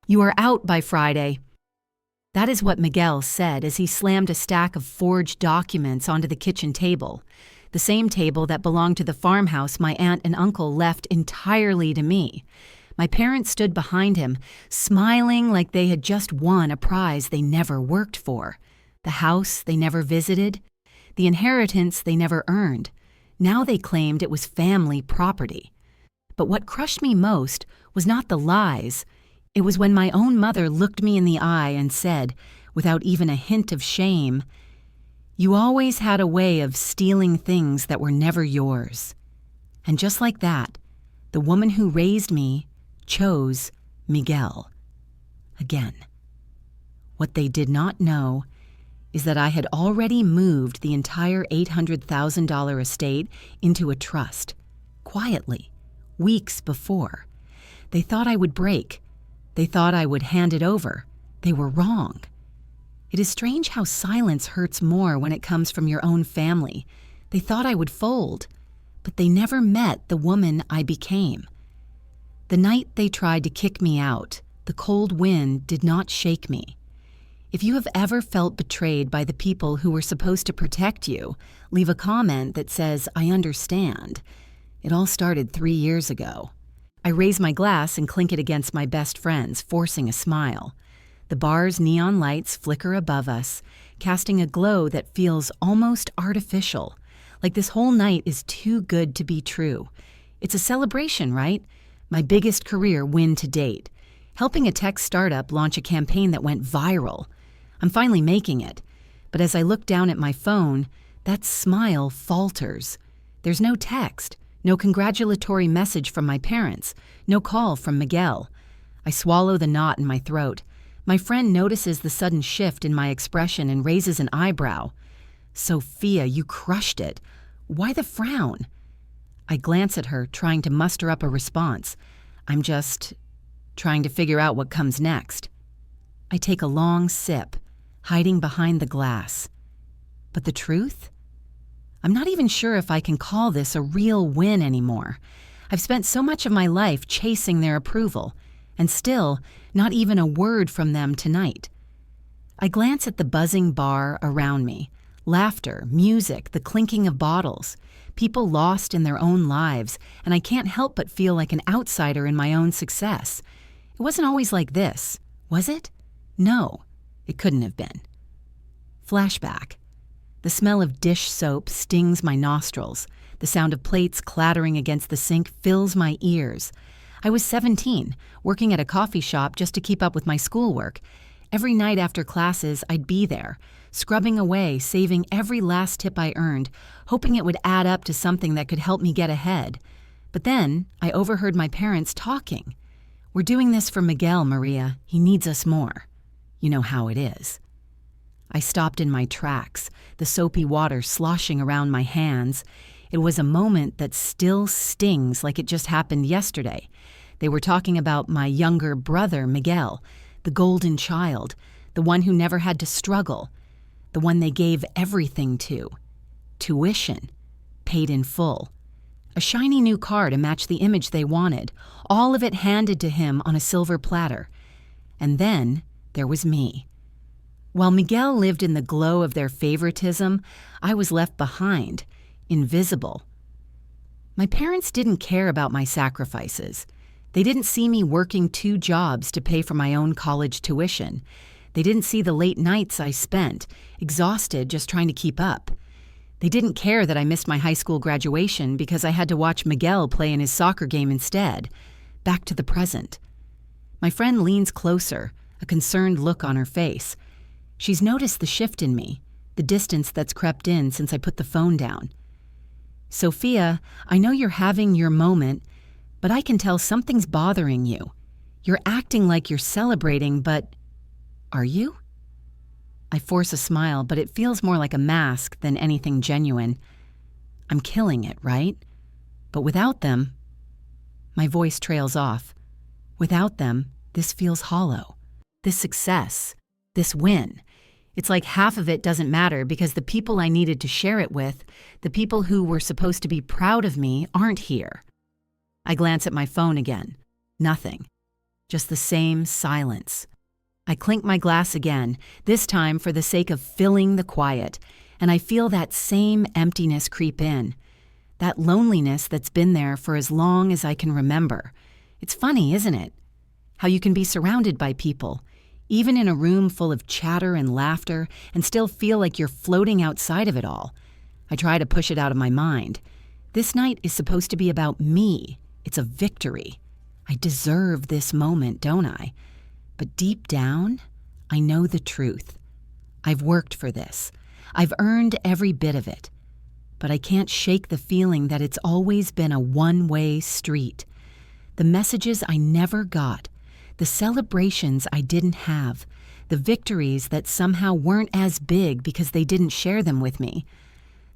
You are out by Friday." That is what Miguel said as he slammed a stack of forged documents onto the kitchen table, the same table that belonged to the farmhouse my aunt and uncle left entirely to me. My parents stood behind him, smiling like they had just won a prize they never worked for, the house they never visited, the inheritance they never earned. Now they claimed it was family property. But what crushed me most was not the lies. It was when my own mother looked me in the eye and said, without even a hint of shame, "You always had a way of stealing things that were never yours." And just like that, the woman who raised me chose Miguel again. What they did not know is that I had already moved the entire $800,000 estate into a trust, quietly, weeks before. They thought I would break. They thought I would hand it over. They were wrong. It is strange how silence hurts more when it comes from your own family. They thought I would fold, but they never met the woman I became. The night they tried to kick me out, the cold wind did not shake me. If you have ever felt betrayed by the people who were supposed to protect you, leave a comment that says, "I understand." It all started 3 years ago. I raise my glass and clink it against my best friend's, forcing a smile. The bar's neon lights flicker above us, casting a glow that feels almost artificial, like this whole night is too good to be true. It's a celebration, right? My biggest career win to date. Helping a tech startup launch a campaign that went viral. I'm finally making it. But as I look down at my phone, that smile falters. There's no text, no congratulatory message from my parents, no call from Miguel. I swallow the knot in my throat. My friend notices the sudden shift in my expression and raises an eyebrow. "Sophia, you crushed it. Why the frown?" I glance at her, trying to muster up a response. I'm just trying to figure out what comes next. I take a long sip, hiding behind the glass. But the truth? I'm not even sure if I can call this a real win anymore. I've spent so much of my life chasing their approval, and still, not even a word from them tonight. I glance at the buzzing bar around me. Laughter, music, the clinking of bottles. People lost in their own lives, and I can't help but feel like an outsider in my own success. It wasn't always like this, was it? No, it couldn't have been. Flashback. The smell of dish soap stings my nostrils. The sound of plates clattering against the sink fills my ears. I was 17, working at a coffee shop just to keep up with my schoolwork. Every night after classes, I'd be there, scrubbing away, saving every last tip I earned, hoping it would add up to something that could help me get ahead. But then, I overheard my parents talking. "We're doing this for Miguel, Maria. He needs us more." You know how it is. I stopped in my tracks, the soapy water sloshing around my hands. It was a moment that still stings like it just happened yesterday. They were talking about my younger brother, Miguel, the golden child, the one who never had to struggle, the one they gave everything to. Tuition, paid in full. A shiny new car to match the image they wanted, all of it handed to him on a silver platter. And then there was me. While Miguel lived in the glow of their favoritism, I was left behind, invisible. My parents didn't care about my sacrifices. They didn't see me working 2 jobs to pay for my own college tuition. They didn't see the late nights I spent, exhausted just trying to keep up. They didn't care that I missed my high school graduation because I had to watch Miguel play in his soccer game instead. Back to the present. My friend leans closer, a concerned look on her face. She's noticed the shift in me, the distance that's crept in since I put the phone down. "Sophia, I know you're having your moment, but I can tell something's bothering you. You're acting like you're celebrating, but are you?" I force a smile, but it feels more like a mask than anything genuine. I'm killing it, right? But without them, my voice trails off. Without them, this feels hollow. This success, this win. It's like half of it doesn't matter because the people I needed to share it with, the people who were supposed to be proud of me, aren't here. I glance at my phone again. Nothing. just the same silence. I clink my glass again, this time for the sake of filling the quiet, and I feel that same emptiness creep in. That loneliness that's been there for as long as I can remember. It's funny, isn't it? How you can be surrounded by people, even in a room full of chatter and laughter, and still feel like you're floating outside of it all. I try to push it out of my mind. This night is supposed to be about me. It's a victory. I deserve this moment, don't I? But deep down, I know the truth. I've worked for this. I've earned every bit of it. But I can't shake the feeling that it's always been a one-way street. The messages I never got, the celebrations I didn't have, the victories that somehow weren't as big because they didn't share them with me.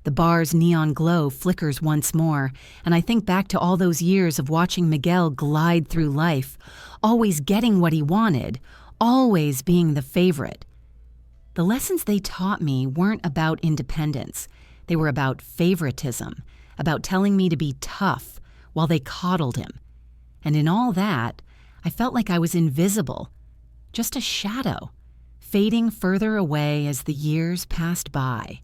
The bar's neon glow flickers once more, and I think back to all those years of watching Miguel glide through life, always getting what he wanted, always being the favorite. The lessons they taught me weren't about independence. They were about favoritism, about telling me to be tough while they coddled him. And in all that, I felt like I was invisible, just a shadow, fading further away as the years passed by.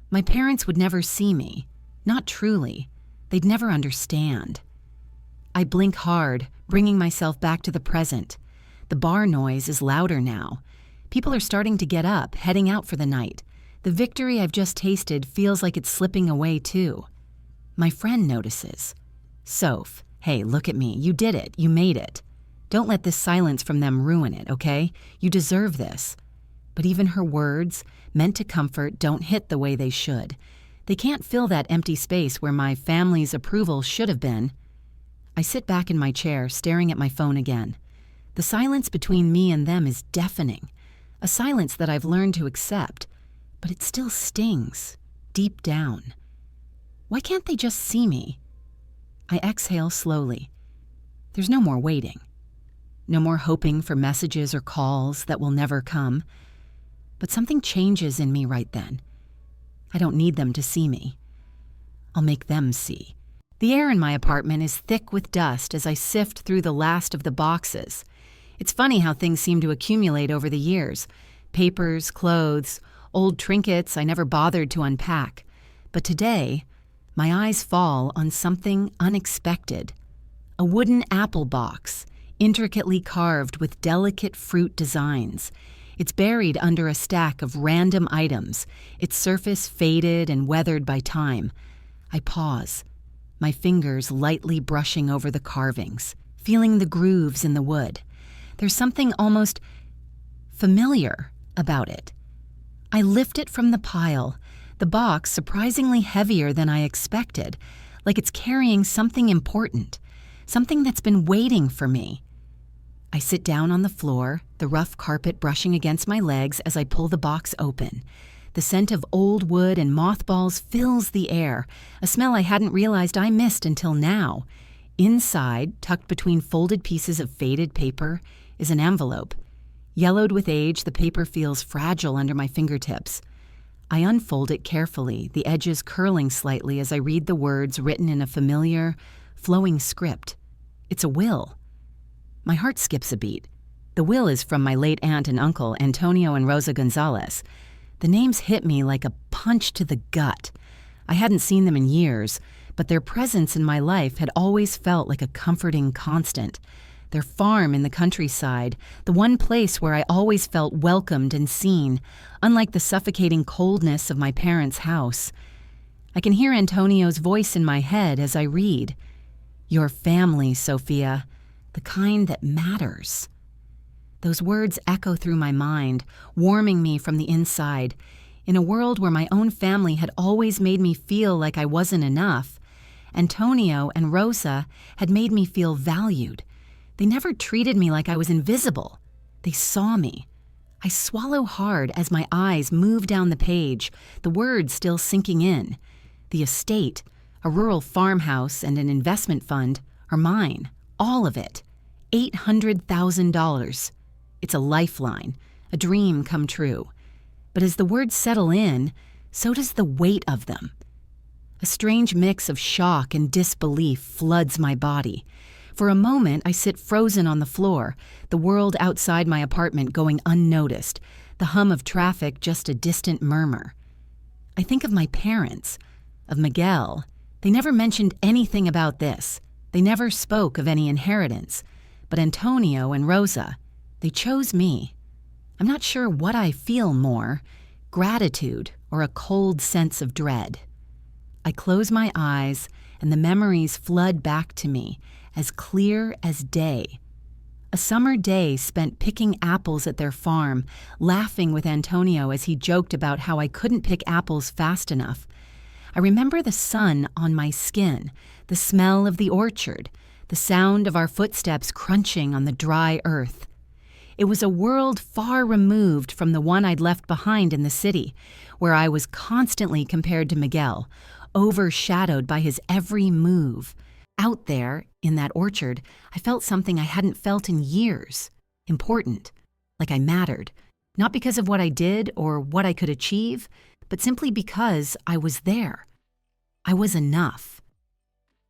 My parents would never see me, not truly. They'd never understand. I blink hard, bringing myself back to the present. The bar noise is louder now. People are starting to get up, heading out for the night. The victory I've just tasted feels like it's slipping away too. My friend notices. Soph, hey, look at me. You did it. You made it. Don't let this silence from them ruin it, okay? You deserve this. But even her words, meant to comfort, don't hit the way they should. They can't fill that empty space where my family's approval should have been. I sit back in my chair, staring at my phone again. The silence between me and them is deafening. A silence that I've learned to accept. But it still stings, deep down. Why can't they just see me? I exhale slowly. There's no more waiting. No more hoping for messages or calls that will never come. But something changes in me right then. I don't need them to see me. I'll make them see. The air in my apartment is thick with dust as I sift through the last of the boxes. It's funny how things seem to accumulate over the years. Papers, clothes, old trinkets I never bothered to unpack. But today, my eyes fall on something unexpected. A wooden apple box, intricately carved with delicate fruit designs. It's buried under a stack of random items, its surface faded and weathered by time. I pause, my fingers lightly brushing over the carvings, feeling the grooves in the wood. There's something almost familiar about it. I lift it from the pile, the box surprisingly heavier than I expected, like it's carrying something important, something that's been waiting for me. I sit down on the floor, the rough carpet brushing against my legs as I pull the box open. The scent of old wood and mothballs fills the air, a smell I hadn't realized I missed until now. Inside, tucked between folded pieces of faded paper, is an envelope. Yellowed with age, the paper feels fragile under my fingertips. I unfold it carefully, the edges curling slightly as I read the words written in a familiar, flowing script. It's a will. My heart skips a beat. The will is from my late aunt and uncle, Antonio and Rosa Gonzalez. The names hit me like a punch to the gut. I hadn't seen them in years, but their presence in my life had always felt like a comforting constant. Their farm in the countryside, the one place where I always felt welcomed and seen, unlike the suffocating coldness of my parents' house. I can hear Antonio's voice in my head as I read. Your family, Sophia, the kind that matters. Those words echo through my mind, warming me from the inside. In a world where my own family had always made me feel like I wasn't enough, Antonio and Rosa had made me feel valued. They never treated me like I was invisible. They saw me. I swallow hard as my eyes move down the page, the words still sinking in. The estate, a rural farmhouse, and an investment fund are mine, all of it. $800,000. It's a lifeline, a dream come true. But as the words settle in, so does the weight of them. A strange mix of shock and disbelief floods my body. For a moment, I sit frozen on the floor, the world outside my apartment going unnoticed, the hum of traffic just a distant murmur. I think of my parents, of Miguel. They never mentioned anything about this. They never spoke of any inheritance. But Antonio and Rosa, they chose me. I'm not sure what I feel more, gratitude or a cold sense of dread. I close my eyes and the memories flood back to me, as clear as day. A summer day spent picking apples at their farm, laughing with Antonio as he joked about how I couldn't pick apples fast enough. I remember the sun on my skin, the smell of the orchard, the sound of our footsteps crunching on the dry earth. It was a world far removed from the one I'd left behind in the city, where I was constantly compared to Miguel, overshadowed by his every move. Out there, in that orchard, I felt something I hadn't felt in years. Important, like I mattered, not because of what I did or what I could achieve, but simply because I was there. I was enough.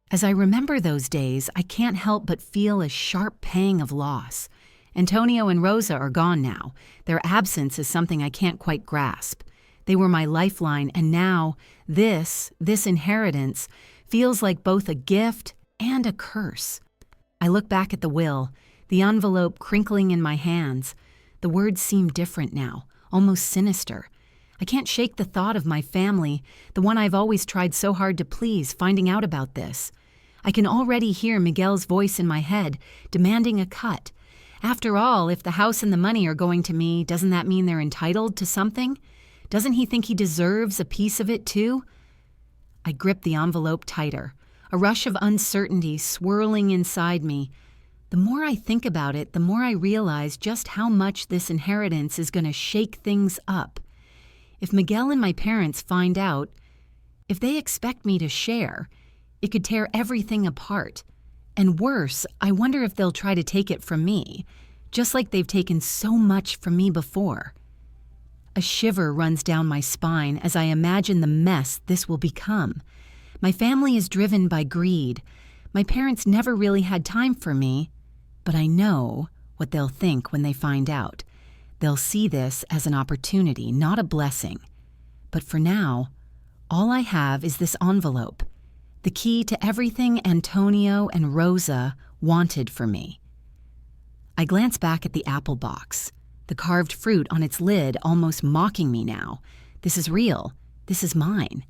As I remember those days, I can't help but feel a sharp pang of loss. Antonio and Rosa are gone now. Their absence is something I can't quite grasp. They were my lifeline, and now this inheritance feels like both a gift and a curse. I look back at the will, the envelope crinkling in my hands. The words seem different now, almost sinister. I can't shake the thought of my family, the one I've always tried so hard to please, finding out about this. I can already hear Miguel's voice in my head, demanding a cut. After all, if the house and the money are going to me, doesn't that mean they're entitled to something? Doesn't he think he deserves a piece of it too? I grip the envelope tighter, a rush of uncertainty swirling inside me. The more I think about it, the more I realize just how much this inheritance is going to shake things up. If Miguel and my parents find out, if they expect me to share, it could tear everything apart. And worse, I wonder if they'll try to take it from me, just like they've taken so much from me before. A shiver runs down my spine as I imagine the mess this will become. My family is driven by greed. My parents never really had time for me, but I know what they'll think when they find out. They'll see this as an opportunity, not a blessing. But for now, all I have is this envelope, the key to everything Antonio and Rosa wanted for me. I glance back at the apple box, the carved fruit on its lid almost mocking me now. This is real. This is mine.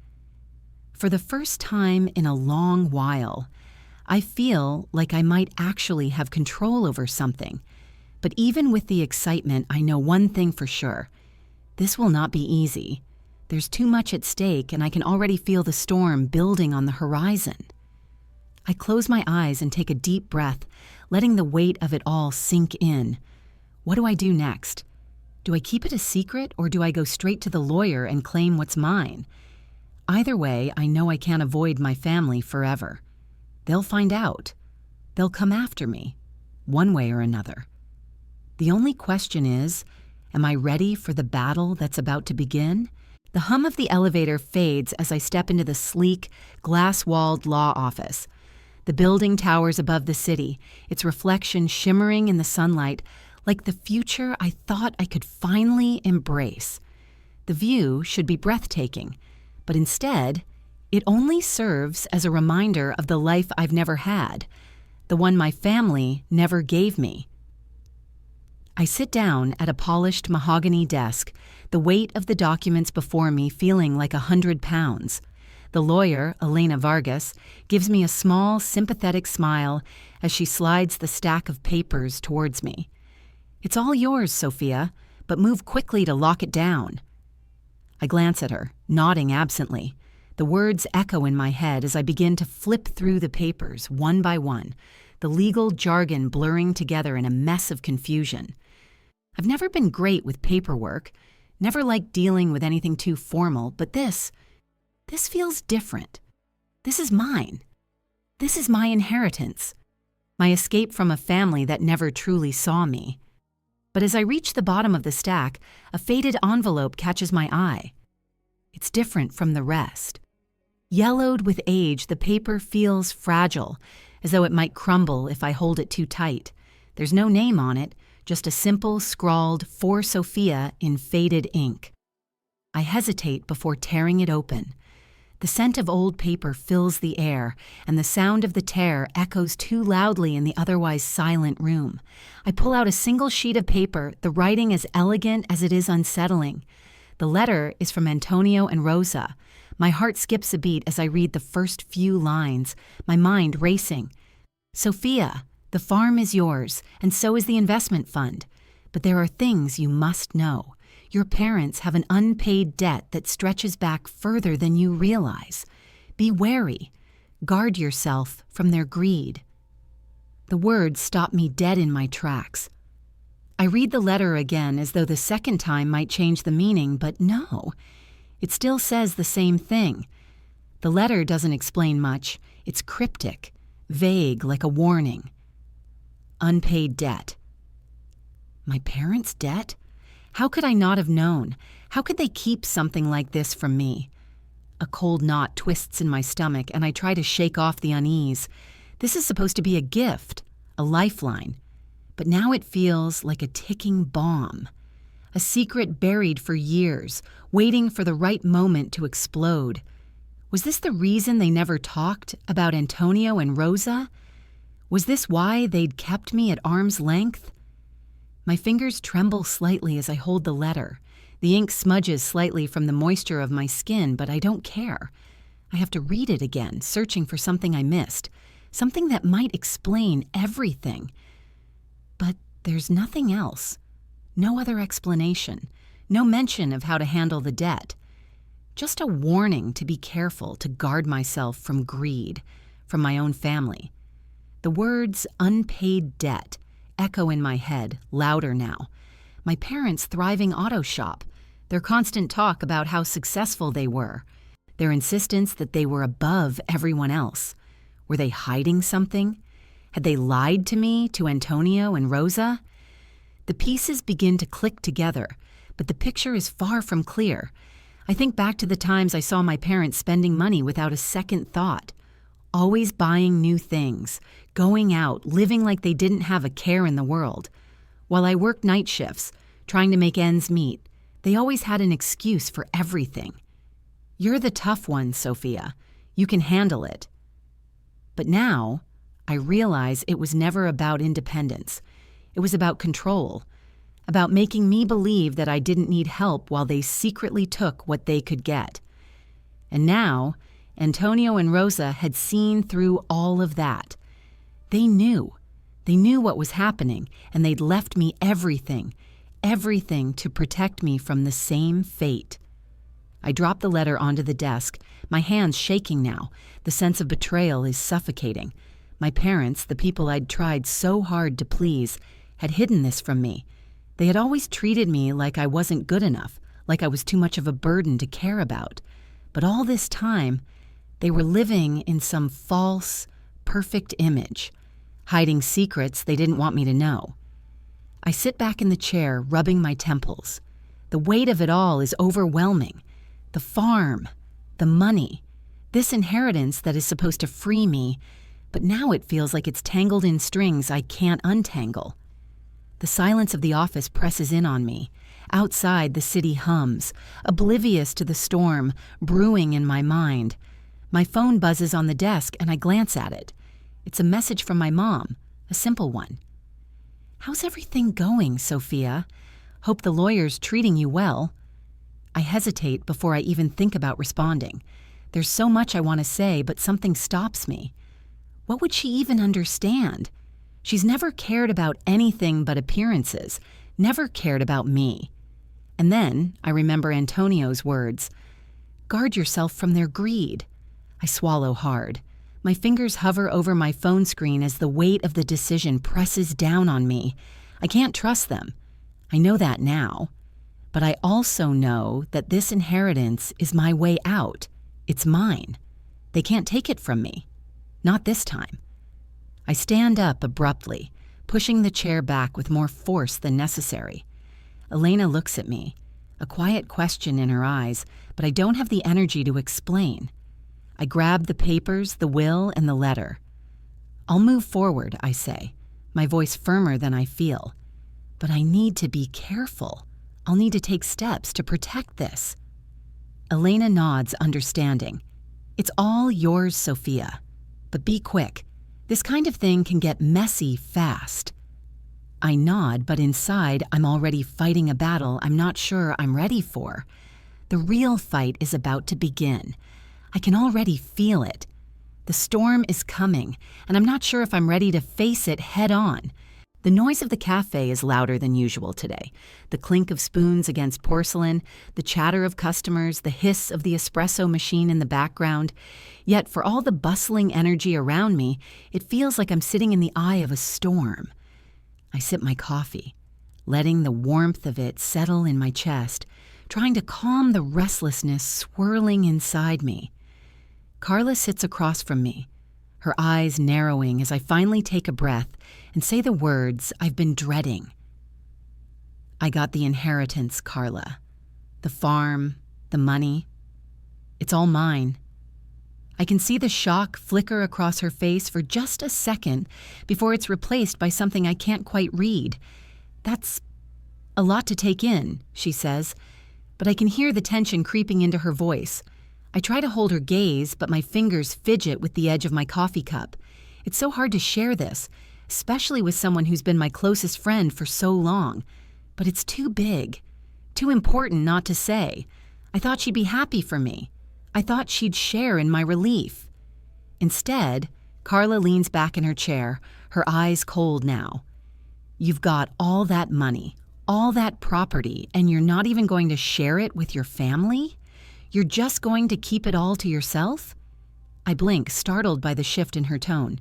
For the first time in a long while, I feel like I might actually have control over something. But even with the excitement, I know one thing for sure. This will not be easy. There's too much at stake, and I can already feel the storm building on the horizon. I close my eyes and take a deep breath, letting the weight of it all sink in. What do I do next? Do I keep it a secret, or do I go straight to the lawyer and claim what's mine? Either way, I know I can't avoid my family forever. They'll find out. They'll come after me, one way or another. The only question is, am I ready for the battle that's about to begin? The hum of the elevator fades as I step into the sleek, glass-walled law office. The building towers above the city, its reflection shimmering in the sunlight, like the future I thought I could finally embrace. The view should be breathtaking, but instead, it only serves as a reminder of the life I've never had, the one my family never gave me. I sit down at a polished mahogany desk, the weight of the documents before me feeling like 100 pounds. The lawyer, Elena Vargas, gives me a small, sympathetic smile as she slides the stack of papers towards me. "It's all yours, Sophia, but move quickly to lock it down." I glance at her, nodding absently. The words echo in my head as I begin to flip through the papers, one by one, the legal jargon blurring together in a mess of confusion. I've never been great with paperwork, never liked dealing with anything too formal, but this feels different. This is mine. This is my inheritance, my escape from a family that never truly saw me. But as I reach the bottom of the stack, a faded envelope catches my eye. It's different from the rest. Yellowed with age, the paper feels fragile, as though it might crumble if I hold it too tight. There's no name on it, just a simple scrawled "For Sophia" in faded ink. I hesitate before tearing it open. The scent of old paper fills the air, and the sound of the tear echoes too loudly in the otherwise silent room. I pull out a single sheet of paper, the writing as elegant as it is unsettling. The letter is from Antonio and Rosa. My heart skips a beat as I read the first few lines, my mind racing. Sophia, the farm is yours, and so is the investment fund. But there are things you must know. Your parents have an unpaid debt that stretches back further than you realize. Be wary. Guard yourself from their greed. The words stop me dead in my tracks. I read the letter again as though the second time might change the meaning, but no. It still says the same thing. The letter doesn't explain much. It's cryptic, vague like a warning. Unpaid debt. My parents' debt? How could I not have known? How could they keep something like this from me? A cold knot twists in my stomach, and I try to shake off the unease. This is supposed to be a gift, a lifeline. But now it feels like a ticking bomb. A secret buried for years, waiting for the right moment to explode. Was this the reason they never talked about Antonio and Rosa? Was this why they'd kept me at arm's length? My fingers tremble slightly as I hold the letter. The ink smudges slightly from the moisture of my skin, but I don't care. I have to read it again, searching for something I missed, something that might explain everything. But there's nothing else. No other explanation. No mention of how to handle the debt. Just a warning to be careful, to guard myself from greed, from my own family. The words "unpaid debt" echo in my head, louder now. My parents' thriving auto shop, their constant talk about how successful they were, their insistence that they were above everyone else. Were they hiding something? Had they lied to me, to Antonio and Rosa? The pieces begin to click together, but the picture is far from clear. I think back to the times I saw my parents spending money without a second thought. Always buying new things, going out, living like they didn't have a care in the world. While I worked night shifts, trying to make ends meet, they always had an excuse for everything. You're the tough one, Sophia. You can handle it. But now, I realize it was never about independence. It was about control, about making me believe that I didn't need help while they secretly took what they could get. And now, Antonio and Rosa had seen through all of that. They knew. They knew what was happening, and they'd left me everything to protect me from the same fate. I dropped the letter onto the desk, my hands shaking now. The sense of betrayal is suffocating. My parents, the people I'd tried so hard to please, had hidden this from me. They had always treated me like I wasn't good enough, like I was too much of a burden to care about. But all this time, they were living in some false, perfect image, hiding secrets they didn't want me to know. I sit back in the chair, rubbing my temples. The weight of it all is overwhelming. The farm, the money, this inheritance that is supposed to free me, but now it feels like it's tangled in strings I can't untangle. The silence of the office presses in on me. Outside, the city hums, oblivious to the storm brewing in my mind. My phone buzzes on the desk, and I glance at it. It's a message from my mom, a simple one. "How's everything going, Sophia? Hope the lawyer's treating you well." I hesitate before I even think about responding. There's so much I want to say, but something stops me. What would she even understand? She's never cared about anything but appearances, never cared about me. And then I remember Antonio's words, "Guard yourself from their greed." I swallow hard. My fingers hover over my phone screen as the weight of the decision presses down on me. I can't trust them. I know that now. But I also know that this inheritance is my way out. It's mine. They can't take it from me. Not this time. I stand up abruptly, pushing the chair back with more force than necessary. Elena looks at me, a quiet question in her eyes, but I don't have the energy to explain. I grab the papers, the will, and the letter. I'll move forward, I say, my voice firmer than I feel. But I need to be careful. I'll need to take steps to protect this. Elena nods, understanding. It's all yours, Sophia. But be quick. This kind of thing can get messy fast. I nod, but inside I'm already fighting a battle I'm not sure I'm ready for. The real fight is about to begin. I can already feel it. The storm is coming, and I'm not sure if I'm ready to face it head on. The noise of the cafe is louder than usual today. The clink of spoons against porcelain, the chatter of customers, the hiss of the espresso machine in the background. Yet for all the bustling energy around me, it feels like I'm sitting in the eye of a storm. I sip my coffee, letting the warmth of it settle in my chest, trying to calm the restlessness swirling inside me. Carla sits across from me, her eyes narrowing as I finally take a breath and say the words I've been dreading. I got the inheritance, Carla. The farm, the money. It's all mine. I can see the shock flicker across her face for just a second before it's replaced by something I can't quite read. That's a lot to take in, she says, but I can hear the tension creeping into her voice. I try to hold her gaze, but my fingers fidget with the edge of my coffee cup. It's so hard to share this, especially with someone who's been my closest friend for so long. But it's too big, too important not to say. I thought she'd be happy for me. I thought she'd share in my relief. Instead, Carla leans back in her chair, her eyes cold now. You've got all that money, all that property, and you're not even going to share it with your family? You're just going to keep it all to yourself? I blink, startled by the shift in her tone.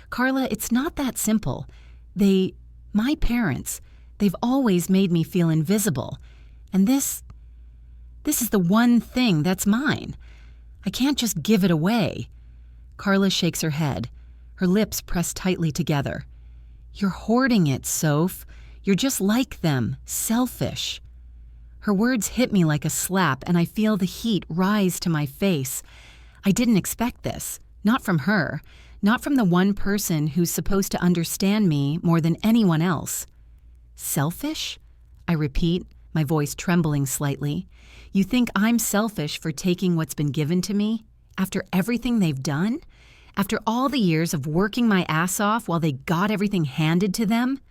Carla, it's not that simple. My parents, they've always made me feel invisible. And this is the one thing that's mine. I can't just give it away. Carla shakes her head, her lips pressed tightly together. You're hoarding it, Soph. You're just like them, selfish. Her words hit me like a slap, and I feel the heat rise to my face. I didn't expect this. Not from her. Not from the one person who's supposed to understand me more than anyone else. Selfish? I repeat, my voice trembling slightly. You think I'm selfish for taking what's been given to me? After everything they've done? After all the years of working my ass off while they got everything handed to them?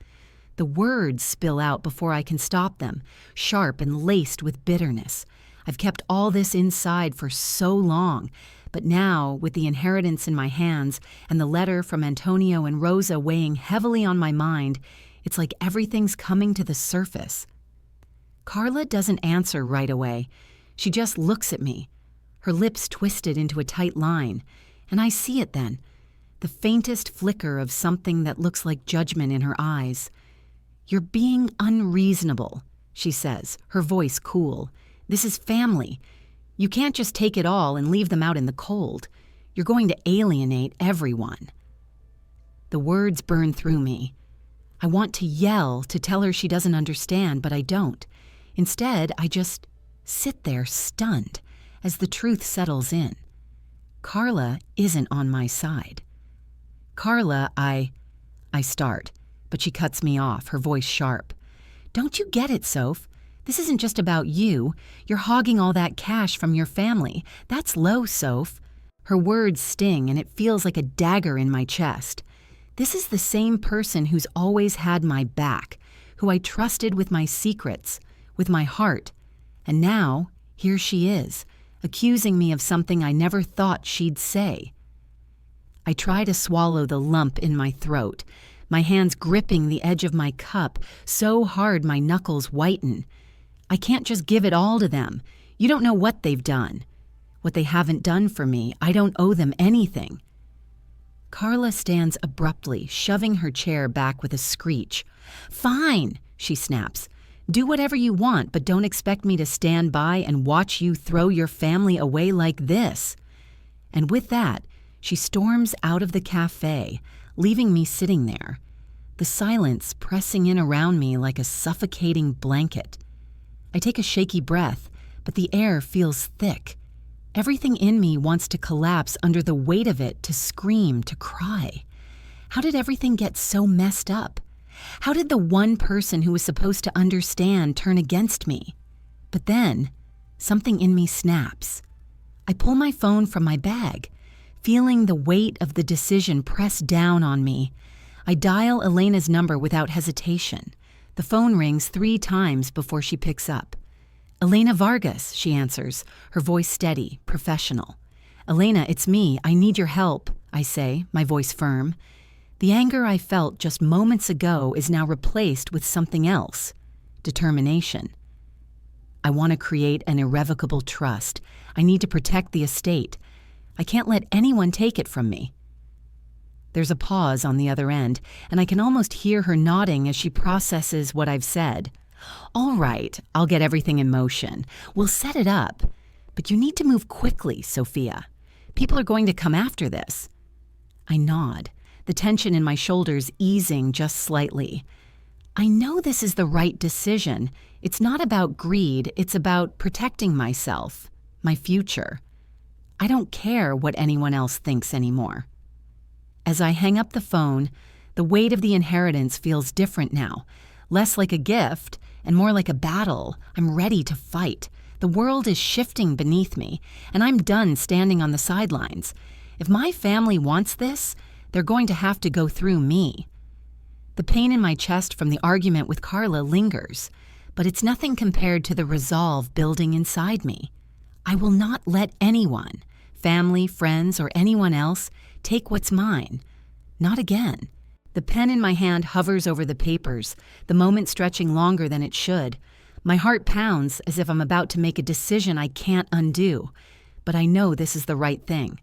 The words spill out before I can stop them, sharp and laced with bitterness. I've kept all this inside for so long, but now, with the inheritance in my hands and the letter from Antonio and Rosa weighing heavily on my mind, it's like everything's coming to the surface. Carla doesn't answer right away. She just looks at me, her lips twisted into a tight line, and I see it then, the faintest flicker of something that looks like judgment in her eyes. You're being unreasonable, she says, her voice cool. This is family. You can't just take it all and leave them out in the cold. You're going to alienate everyone. The words burn through me. I want to yell to tell her she doesn't understand, but I don't. Instead, I just sit there stunned as the truth settles in. Carla isn't on my side. Carla, I start, but she cuts me off, her voice sharp. Don't you get it, Soph? This isn't just about you. You're hogging all that cash from your family. That's low, Soph. Her words sting, and it feels like a dagger in my chest. This is the same person who's always had my back, who I trusted with my secrets, with my heart. And now, here she is, accusing me of something I never thought she'd say. I try to swallow the lump in my throat, my hands gripping the edge of my cup so hard my knuckles whiten. I can't just give it all to them. You don't know what they've done. What they haven't done for me, I don't owe them anything. Carla stands abruptly, shoving her chair back with a screech. Fine, she snaps. Do whatever you want, but don't expect me to stand by and watch you throw your family away like this. And with that, she storms out of the cafe, leaving me sitting there, the silence pressing in around me like a suffocating blanket. I take a shaky breath, but the air feels thick. Everything in me wants to collapse under the weight of it, to scream, to cry. How did everything get so messed up? How did the one person who was supposed to understand turn against me? But then, something in me snaps. I pull my phone from my bag, feeling the weight of the decision press down on me. I dial Elena's number without hesitation. The phone rings 3 times before she picks up. "Elena Vargas," she answers, her voice steady, professional. "Elena, it's me. I need your help," I say, my voice firm. The anger I felt just moments ago is now replaced with something else: determination. I want to create an irrevocable trust. I need to protect the estate. I can't let anyone take it from me. There's a pause on the other end, and I can almost hear her nodding as she processes what I've said. "All right, I'll get everything in motion. We'll set it up. But you need to move quickly, Sophia. People are going to come after this." I nod, the tension in my shoulders easing just slightly. I know this is the right decision. It's not about greed, it's about protecting myself, my future. I don't care what anyone else thinks anymore. As I hang up the phone, the weight of the inheritance feels different now, less like a gift and more like a battle I'm ready to fight. The world is shifting beneath me, and I'm done standing on the sidelines. If my family wants this, they're going to have to go through me. The pain in my chest from the argument with Carla lingers, but it's nothing compared to the resolve building inside me. I will not let anyone, family, friends, or anyone else, take what's mine. Not again. The pen in my hand hovers over the papers, the moment stretching longer than it should. My heart pounds as if I'm about to make a decision I can't undo, but I know this is the right thing.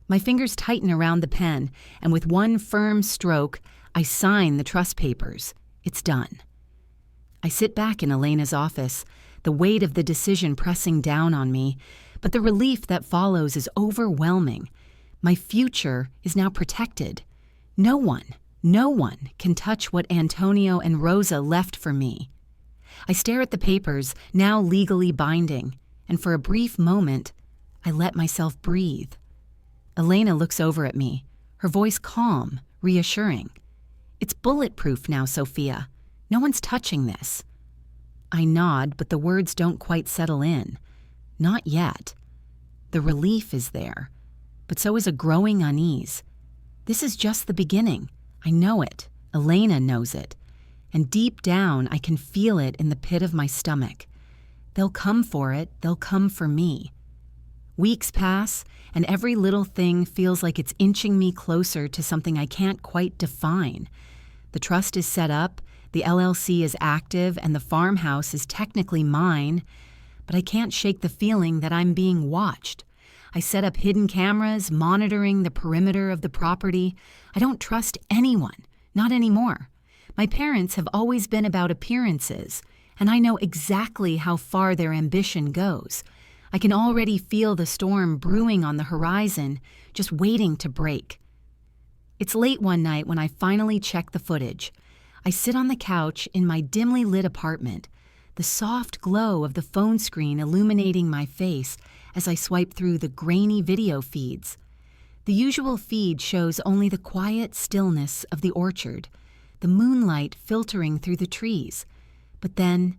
My fingers tighten around the pen, and with one firm stroke, I sign the trust papers. It's done. I sit back in Elena's office, the weight of the decision pressing down on me, but the relief that follows is overwhelming. My future is now protected. No one can touch what Antonio and Rosa left for me. I stare at the papers, now legally binding, and for a brief moment, I let myself breathe. Elena looks over at me, her voice calm, reassuring. "It's bulletproof now, Sophia. No one's touching this." I nod, but the words don't quite settle in. Not yet. The relief is there, but so is a growing unease. This is just the beginning. I know it. Elena knows it. And deep down, I can feel it in the pit of my stomach. They'll come for it. They'll come for me. Weeks pass, and every little thing feels like it's inching me closer to something I can't quite define. The trust is set up, the LLC is active, and the farmhouse is technically mine, but I can't shake the feeling that I'm being watched. I set up hidden cameras, monitoring the perimeter of the property. I don't trust anyone, not anymore. My parents have always been about appearances, and I know exactly how far their ambition goes. I can already feel the storm brewing on the horizon, just waiting to break. It's late one night when I finally check the footage. I sit on the couch in my dimly lit apartment, the soft glow of the phone screen illuminating my face as I swipe through the grainy video feeds. The usual feed shows only the quiet stillness of the orchard, the moonlight filtering through the trees. But then,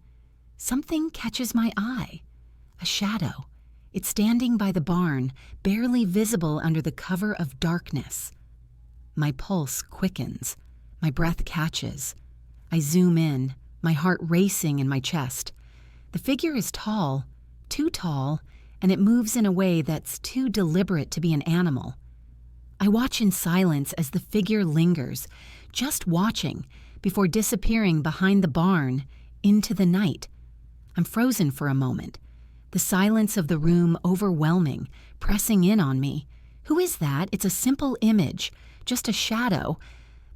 something catches my eye. A shadow. It's standing by the barn, barely visible under the cover of darkness. My pulse quickens. My breath catches. I zoom in, my heart racing in my chest. The figure is tall, too tall, and it moves in a way that's too deliberate to be an animal. I watch in silence as the figure lingers, just watching, before disappearing behind the barn, into the night. I'm frozen for a moment. The silence of the room overwhelming, pressing in on me. Who is that? It's a simple image, just a shadow.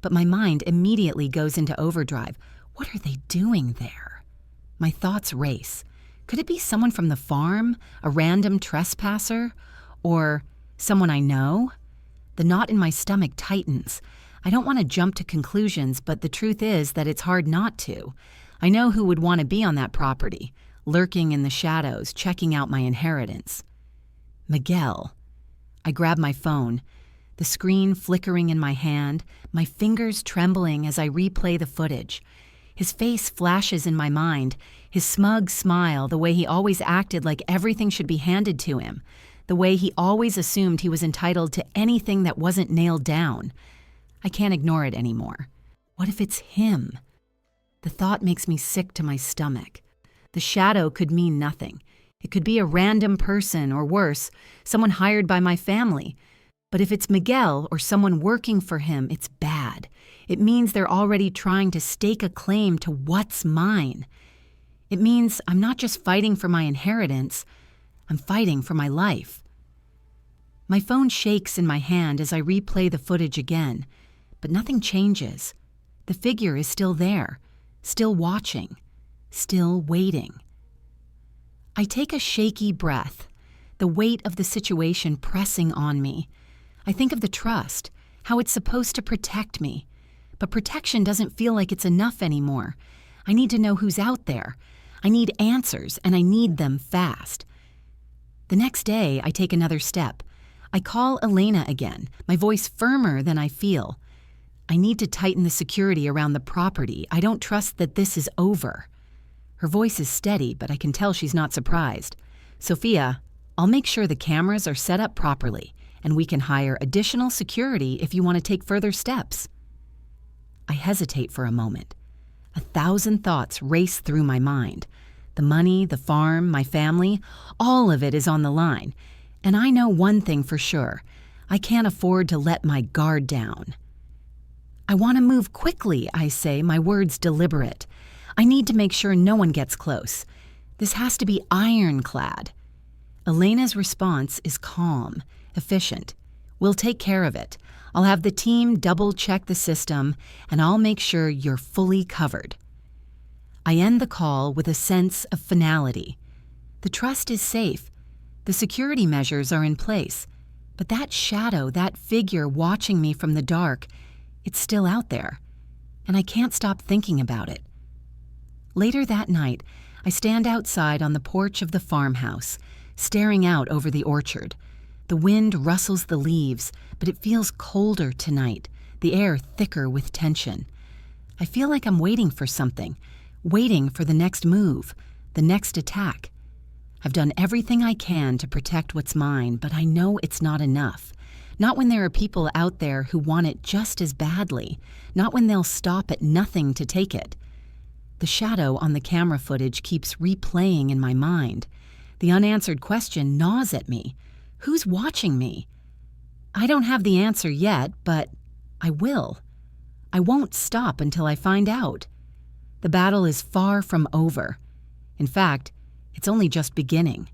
But my mind immediately goes into overdrive. What are they doing there? My thoughts race. Could it be someone from the farm? A random trespasser? Or someone I know? The knot in my stomach tightens. I don't want to jump to conclusions, but the truth is that it's hard not to. I know who would want to be on that property, lurking in the shadows, checking out my inheritance. Miguel. I grab my phone. the screen flickering in my hand, my fingers trembling as I replay the footage. His face flashes in my mind, his smug smile, the way he always acted like everything should be handed to him, the way he always assumed he was entitled to anything that wasn't nailed down. I can't ignore it anymore. What if it's him? The thought makes me sick to my stomach. The shadow could mean nothing. It could be a random person, or worse, someone hired by my family. But if it's Miguel or someone working for him, it's bad. It means they're already trying to stake a claim to what's mine. It means I'm not just fighting for my inheritance, I'm fighting for my life. My phone shakes in my hand as I replay the footage again, but nothing changes. The figure is still there, still watching, still waiting. I take a shaky breath, the weight of the situation pressing on me. I think of the trust, how it's supposed to protect me. But protection doesn't feel like it's enough anymore. I need to know who's out there. I need answers, and I need them fast. The next day, I take another step. I call Elena again, my voice firmer than I feel. I need to tighten the security around the property. I don't trust that this is over. Her voice is steady, but I can tell she's not surprised. Sophia, I'll make sure the cameras are set up properly, and we can hire additional security if you want to take further steps. I hesitate for a moment. 1,000 thoughts race through my mind. The money, the farm, my family, all of it is on the line. And I know one thing for sure. I can't afford to let my guard down. I want to move quickly, I say, my words deliberate. I need to make sure no one gets close. This has to be ironclad. Elena's response is calm, efficient. We'll take care of it. I'll have the team double-check the system, and I'll make sure you're fully covered. I end the call with a sense of finality. The trust is safe. The security measures are in place. But that shadow, that figure watching me from the dark, it's still out there. And I can't stop thinking about it. Later that night, I stand outside on the porch of the farmhouse, staring out over the orchard. The wind rustles the leaves, but it feels colder tonight, the air thicker with tension. I feel like I'm waiting for something, waiting for the next move, the next attack. I've done everything I can to protect what's mine, but I know it's not enough. Not when there are people out there who want it just as badly, not when they'll stop at nothing to take it. The shadow on the camera footage keeps replaying in my mind. The unanswered question gnaws at me. Who's watching me? I don't have the answer yet, but I will. I won't stop until I find out. The battle is far from over. In fact, it's only just beginning.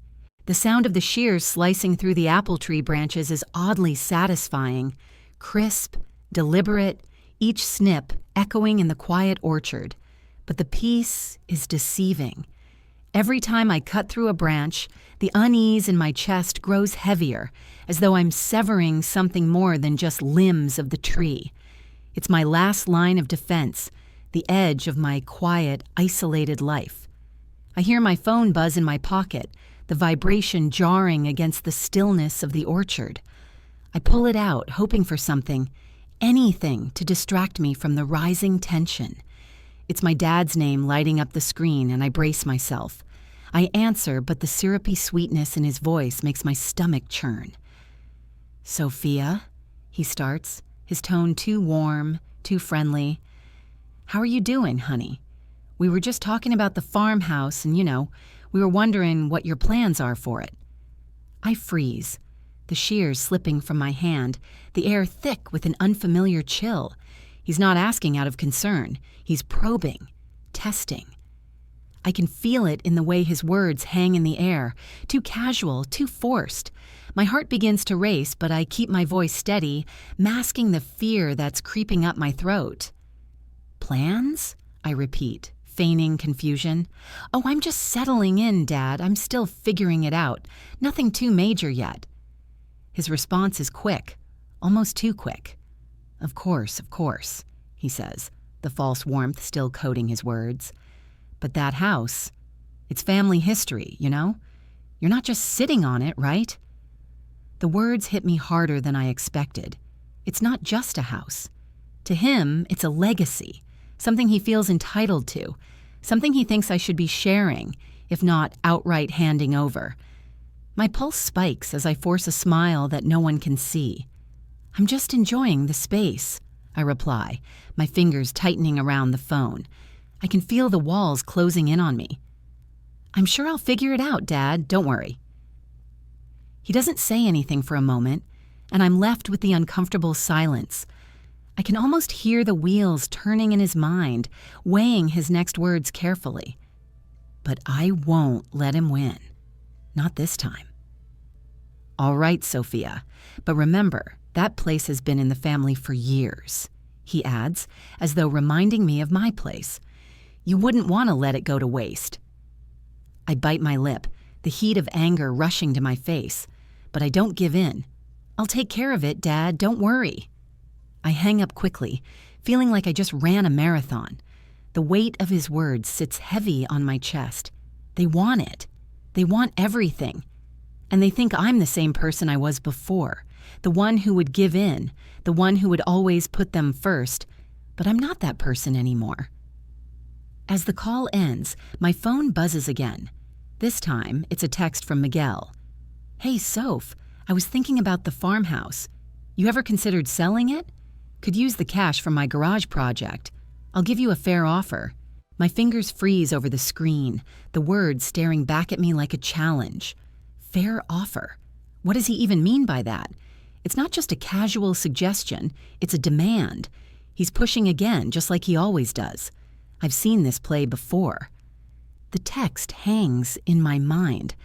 The sound of the shears slicing through the apple tree branches is oddly satisfying, crisp, deliberate, each snip echoing in the quiet orchard. But the peace is deceiving. Every time I cut through a branch, the unease in my chest grows heavier, as though I'm severing something more than just limbs of the tree. It's my last line of defense, the edge of my quiet, isolated life. I hear my phone buzz in my pocket, the vibration jarring against the stillness of the orchard. I pull it out, hoping for something, anything to distract me from the rising tension. It's my dad's name lighting up the screen, and I brace myself. I answer, but the syrupy sweetness in his voice makes my stomach churn. "Sophia," he starts, his tone too warm, too friendly. "How are you doing, honey? We were just talking about the farmhouse, and we were wondering what your plans are for it." I freeze, the shears slipping from my hand, the air thick with an unfamiliar chill. He's not asking out of concern. He's probing, testing. I can feel it in the way his words hang in the air, too casual, too forced. My heart begins to race, but I keep my voice steady, masking the fear that's creeping up my throat. "Plans?" I repeat, feigning confusion. "Oh, I'm just settling in, Dad. I'm still figuring it out. Nothing too major yet." His response is quick, almost too quick. Of course," he says, the false warmth still coating his words. "But that house, it's family history, You're not just sitting on it, right?" The words hit me harder than I expected. it's not just a house. To him, it's a legacy, something he feels entitled to, something he thinks I should be sharing, if not outright handing over. My pulse spikes as I force a smile that no one can see. I'm just enjoying the space, I reply, my fingers tightening around the phone. I can feel the walls closing in on me. I'm sure I'll figure it out, Dad, don't worry. He doesn't say anything for a moment, and I'm left with the uncomfortable silence. I can almost hear the wheels turning in his mind, weighing his next words carefully. But I won't let him win. Not this time. All right, Sophia, but remember, that place has been in the family for years, he adds, as though reminding me of my place. You wouldn't want to let it go to waste. I bite my lip, the heat of anger rushing to my face, but I don't give in. I'll take care of it, Dad, don't worry. I hang up quickly, feeling like I just ran a marathon. The weight of his words sits heavy on my chest. They want it. They want everything. And they think I'm the same person I was before, the one who would give in, the one who would always put them first. But I'm not that person anymore. As the call ends, my phone buzzes again. This time, it's a text from Miguel. Hey, Soph, I was thinking about the farmhouse. You ever considered selling it? Could use the cash from my garage project. I'll give you a fair offer. My fingers freeze over the screen, the words staring back at me like a challenge. Fair offer. What does he even mean by that? It's not just a casual suggestion, it's a demand. He's pushing again, just like he always does. I've seen this play before. The text hangs in my mind,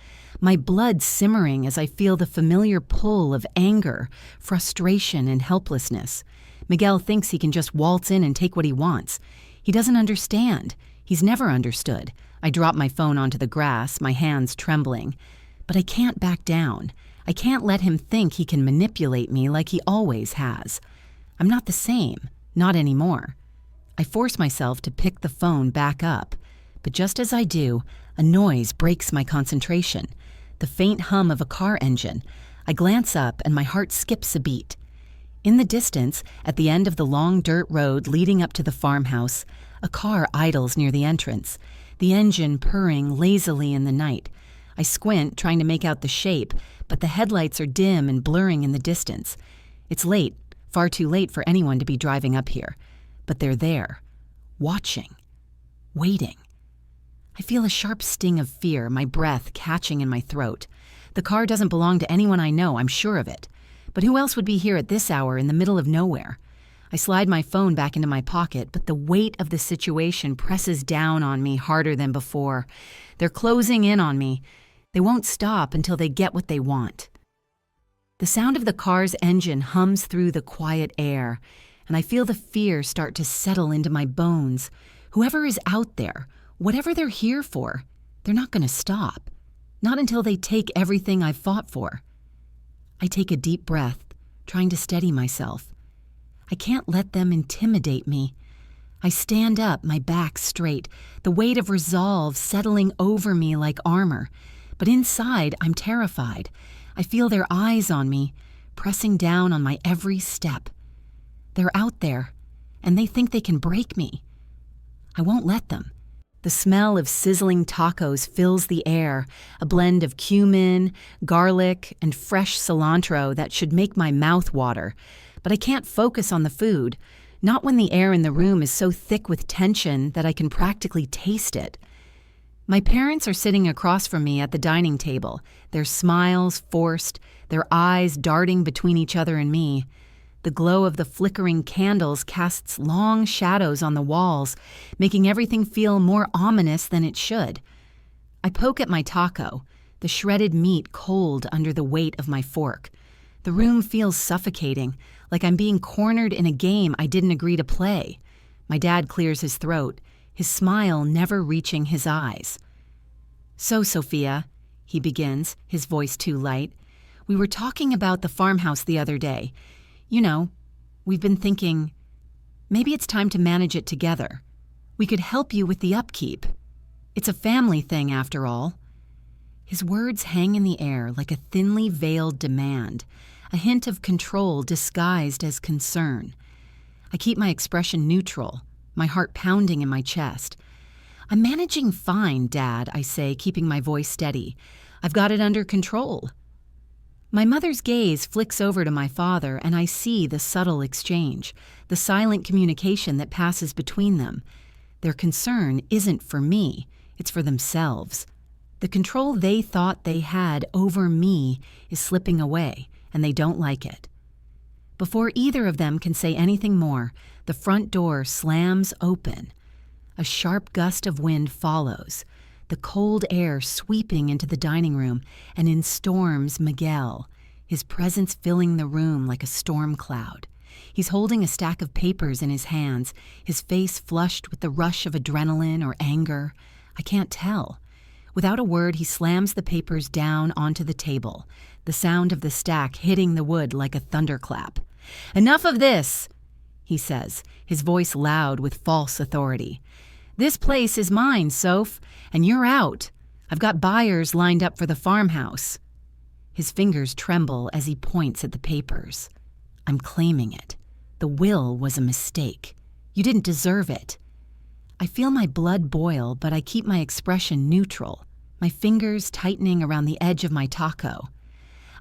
my blood simmering as I feel the familiar pull of anger, frustration, and helplessness. Miguel thinks he can just waltz in and take what he wants. He doesn't understand. He's never understood. I drop my phone onto the grass, my hands trembling. But I can't back down. I can't let him think he can manipulate me like he always has. I'm not the same, not anymore. I force myself to pick the phone back up, but just as I do, a noise breaks my concentration. The faint hum of a car engine. I glance up and my heart skips a beat. In the distance, at the end of the long dirt road leading up to the farmhouse, a car idles near the entrance, the engine purring lazily in the night. I squint, trying to make out the shape, but the headlights are dim and blurring in the distance. It's late, far too late for anyone to be driving up here. But they're there, watching, waiting. I feel a sharp sting of fear, my breath catching in my throat. The car doesn't belong to anyone I know, I'm sure of it. But who else would be here at this hour in the middle of nowhere? I slide my phone back into my pocket, but the weight of the situation presses down on me harder than before. They're closing in on me. They won't stop until they get what they want. The sound of the car's engine hums through the quiet air, and I feel the fear start to settle into my bones. Whoever is out there, whatever they're here for, they're not going to stop. Not until they take everything I've fought for. I take a deep breath, trying to steady myself. I can't let them intimidate me. I stand up, my back straight, the weight of resolve settling over me like armor. But inside, I'm terrified. I feel their eyes on me, pressing down on my every step. They're out there, and they think they can break me. I won't let them. The smell of sizzling tacos fills the air, a blend of cumin, garlic, and fresh cilantro that should make my mouth water. But I can't focus on the food, not when the air in the room is so thick with tension that I can practically taste it. My parents are sitting across from me at the dining table, their smiles forced, their eyes darting between each other and me. The glow of the flickering candles casts long shadows on the walls, making everything feel more ominous than it should. I poke at my taco, the shredded meat cold under the weight of my fork. The room feels suffocating, like I'm being cornered in a game I didn't agree to play. My dad clears his throat, his smile never reaching his eyes. So, Sophia, he begins, his voice too light, we were talking about the farmhouse the other day. You know, we've been thinking, maybe it's time to manage it together. We could help you with the upkeep. It's a family thing, after all. His words hang in the air like a thinly veiled demand. a hint of control disguised as concern. I keep my expression neutral, my heart pounding in my chest. "I'm managing fine, Dad," I say, keeping my voice steady. "I've got it under control." My mother's gaze flicks over to my father, and I see the subtle exchange, the silent communication that passes between them. Their concern isn't for me, it's for themselves. The control they thought they had over me is slipping away, and they don't like it. Before either of them can say anything more, the front door slams open. A sharp gust of wind follows, the cold air sweeping into the dining room, and in storms Miguel, his presence filling the room like a storm cloud. He's holding a stack of papers in his hands, his face flushed with the rush of adrenaline or anger. I can't tell. Without a word, he slams the papers down onto the table, the sound of the stack hitting the wood like a thunderclap. "Enough of this," he says, his voice loud with false authority. "This place is mine, Soph, and you're out. I've got buyers lined up for the farmhouse." His fingers tremble as he points at the papers. "I'm claiming it. The will was a mistake. You didn't deserve it." I feel my blood boil, but I keep my expression neutral, my fingers tightening around the edge of my taco.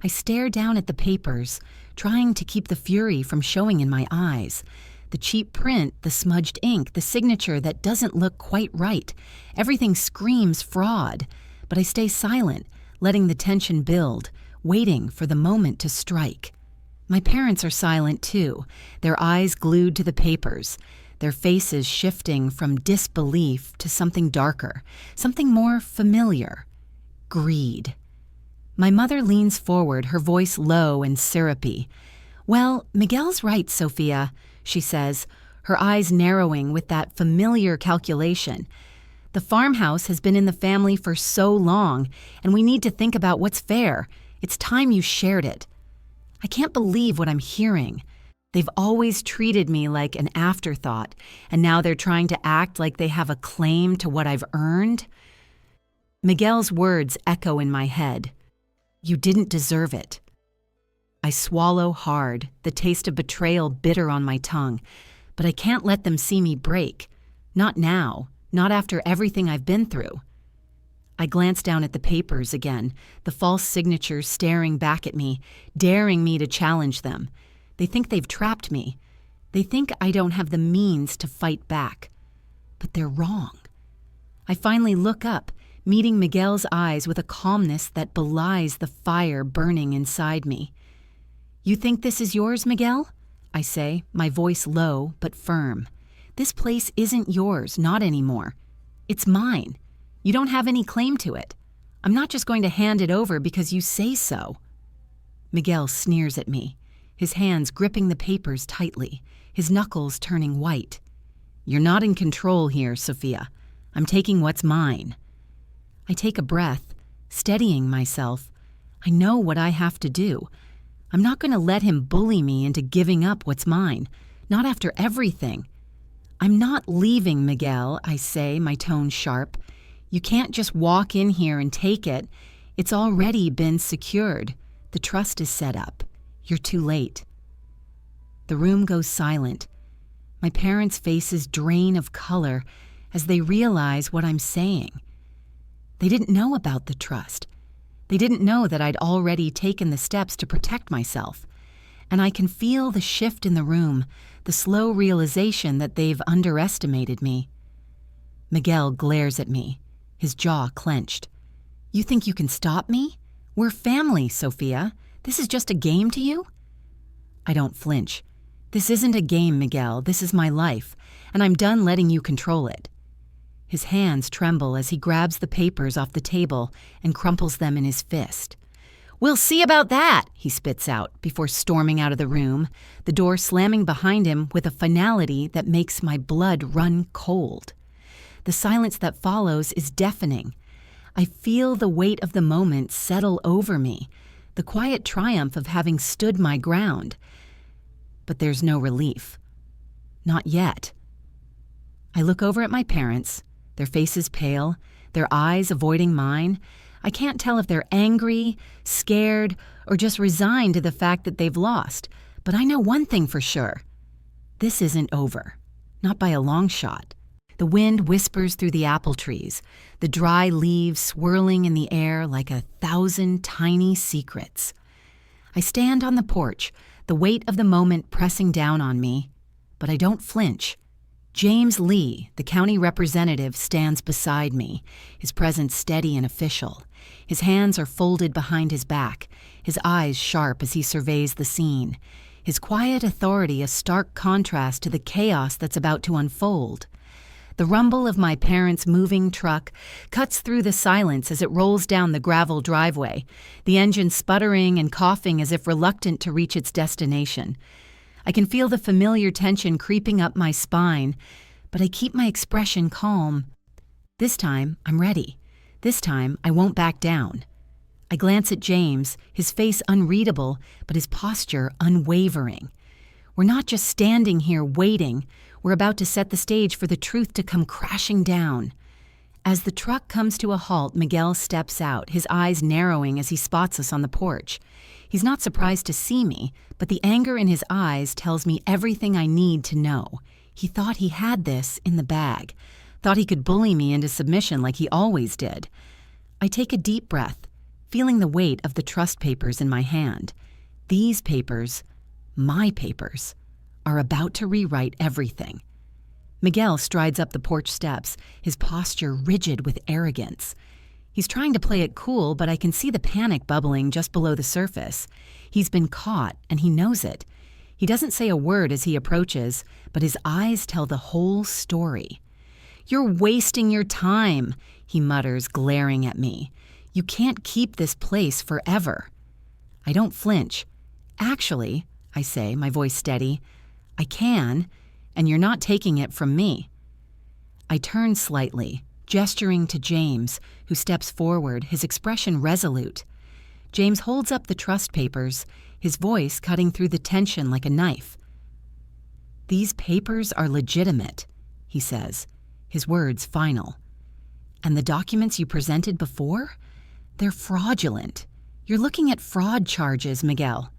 I stare down at the papers, trying to keep the fury from showing in my eyes. The cheap print, the smudged ink, the signature that doesn't look quite right. Everything screams fraud, but I stay silent, letting the tension build, waiting for the moment to strike. My parents are silent too, their eyes glued to the papers, their faces shifting from disbelief to something darker, something more familiar. Greed. My mother leans forward, her voice low and syrupy. "Well, Miguel's right, Sophia," she says, her eyes narrowing with that familiar calculation. "The farmhouse has been in the family for so long, and we need to think about what's fair. It's time you shared it." I can't believe what I'm hearing. They've always treated me like an afterthought, and now they're trying to act like they have a claim to what I've earned. Miguel's words echo in my head. "You didn't deserve it." I swallow hard, the taste of betrayal bitter on my tongue, but I can't let them see me break. Not now, not after everything I've been through. I glance down at the papers again, the false signatures staring back at me, daring me to challenge them. They think they've trapped me. They think I don't have the means to fight back. But they're wrong. I finally look up, meeting Miguel's eyes with a calmness that belies the fire burning inside me. "You think this is yours, Miguel?" I say, my voice low but firm. "This place isn't yours, not anymore. It's mine. You don't have any claim to it. I'm not just going to hand it over because you say so." Miguel sneers at me, his hands gripping the papers tightly, his knuckles turning white. "You're not in control here, Sophia. I'm taking what's mine." I take a breath, steadying myself. I know what I have to do. I'm not going to let him bully me into giving up what's mine, not after everything. "I'm not leaving, Miguel," I say, my tone sharp. "You can't just walk in here and take it. It's already been secured. The trust is set up. You're too late." The room goes silent. My parents' faces drain of color as they realize what I'm saying. They didn't know about the trust. They didn't know that I'd already taken the steps to protect myself. And I can feel the shift in the room, the slow realization that they've underestimated me. Miguel glares at me, his jaw clenched. "You think you can stop me? We're family, Sophia. This is just a game to you?" I don't flinch. "This isn't a game, Miguel. This is my life, and I'm done letting you control it." His hands tremble as he grabs the papers off the table and crumples them in his fist. "We'll see about that," he spits out before storming out of the room, the door slamming behind him with a finality that makes my blood run cold. The silence that follows is deafening. I feel the weight of the moment settle over me, the quiet triumph of having stood my ground. But there's no relief. Not yet. I look over at my parents, their faces pale, their eyes avoiding mine. I can't tell if they're angry, scared, or just resigned to the fact that they've lost. But I know one thing for sure. This isn't over. Not by a long shot. The wind whispers through the apple trees, the dry leaves swirling in the air like 1,000 tiny secrets. I stand on the porch, the weight of the moment pressing down on me, but I don't flinch. James Lee, the county representative, stands beside me, his presence steady and official. His hands are folded behind his back, his eyes sharp as he surveys the scene. His quiet authority a stark contrast to the chaos that's about to unfold. The rumble of my parents' moving truck cuts through the silence as it rolls down the gravel driveway, the engine sputtering and coughing as if reluctant to reach its destination. I can feel the familiar tension creeping up my spine, but I keep my expression calm. This time, I'm ready. This time, I won't back down. I glance at James, his face unreadable, but his posture unwavering. We're not just standing here waiting. We're about to set the stage for the truth to come crashing down. As the truck comes to a halt, Miguel steps out, his eyes narrowing as he spots us on the porch. He's not surprised to see me, but the anger in his eyes tells me everything I need to know. He thought he had this in the bag, thought he could bully me into submission like he always did. I take a deep breath, feeling the weight of the trust papers in my hand. These papers, my papers, are about to rewrite everything. Miguel strides up the porch steps, his posture rigid with arrogance. He's trying to play it cool, but I can see the panic bubbling just below the surface. He's been caught, and he knows it. He doesn't say a word as he approaches, but his eyes tell the whole story. "You're wasting your time," he mutters, glaring at me. "You can't keep this place forever." I don't flinch. "Actually," I say, my voice steady, "I can, and you're not taking it from me." I turn slightly, gesturing to James, who steps forward, his expression resolute. James holds up the trust papers, his voice cutting through the tension like a knife. "These papers are legitimate," he says, his words final. "And the documents you presented before? They're fraudulent. You're looking at fraud charges, Miguel."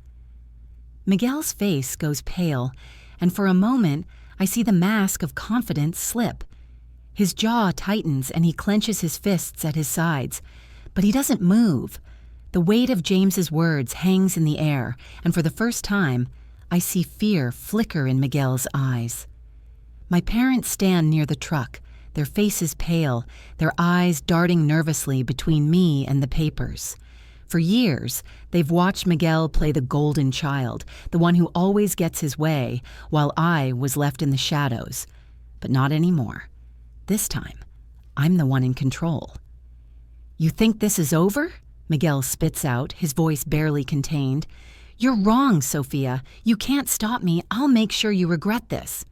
Miguel's face goes pale, and for a moment, I see the mask of confidence slip. His jaw tightens and he clenches his fists at his sides, but he doesn't move. The weight of James's words hangs in the air, and for the first time, I see fear flicker in Miguel's eyes. My parents stand near the truck, their faces pale, their eyes darting nervously between me and the papers. For years, they've watched Miguel play the golden child, the one who always gets his way, while I was left in the shadows. But not anymore. This time, I'm the one in control. "You think this is over?" Miguel spits out, his voice barely contained. "You're wrong, Sophia. You can't stop me. I'll make sure you regret this."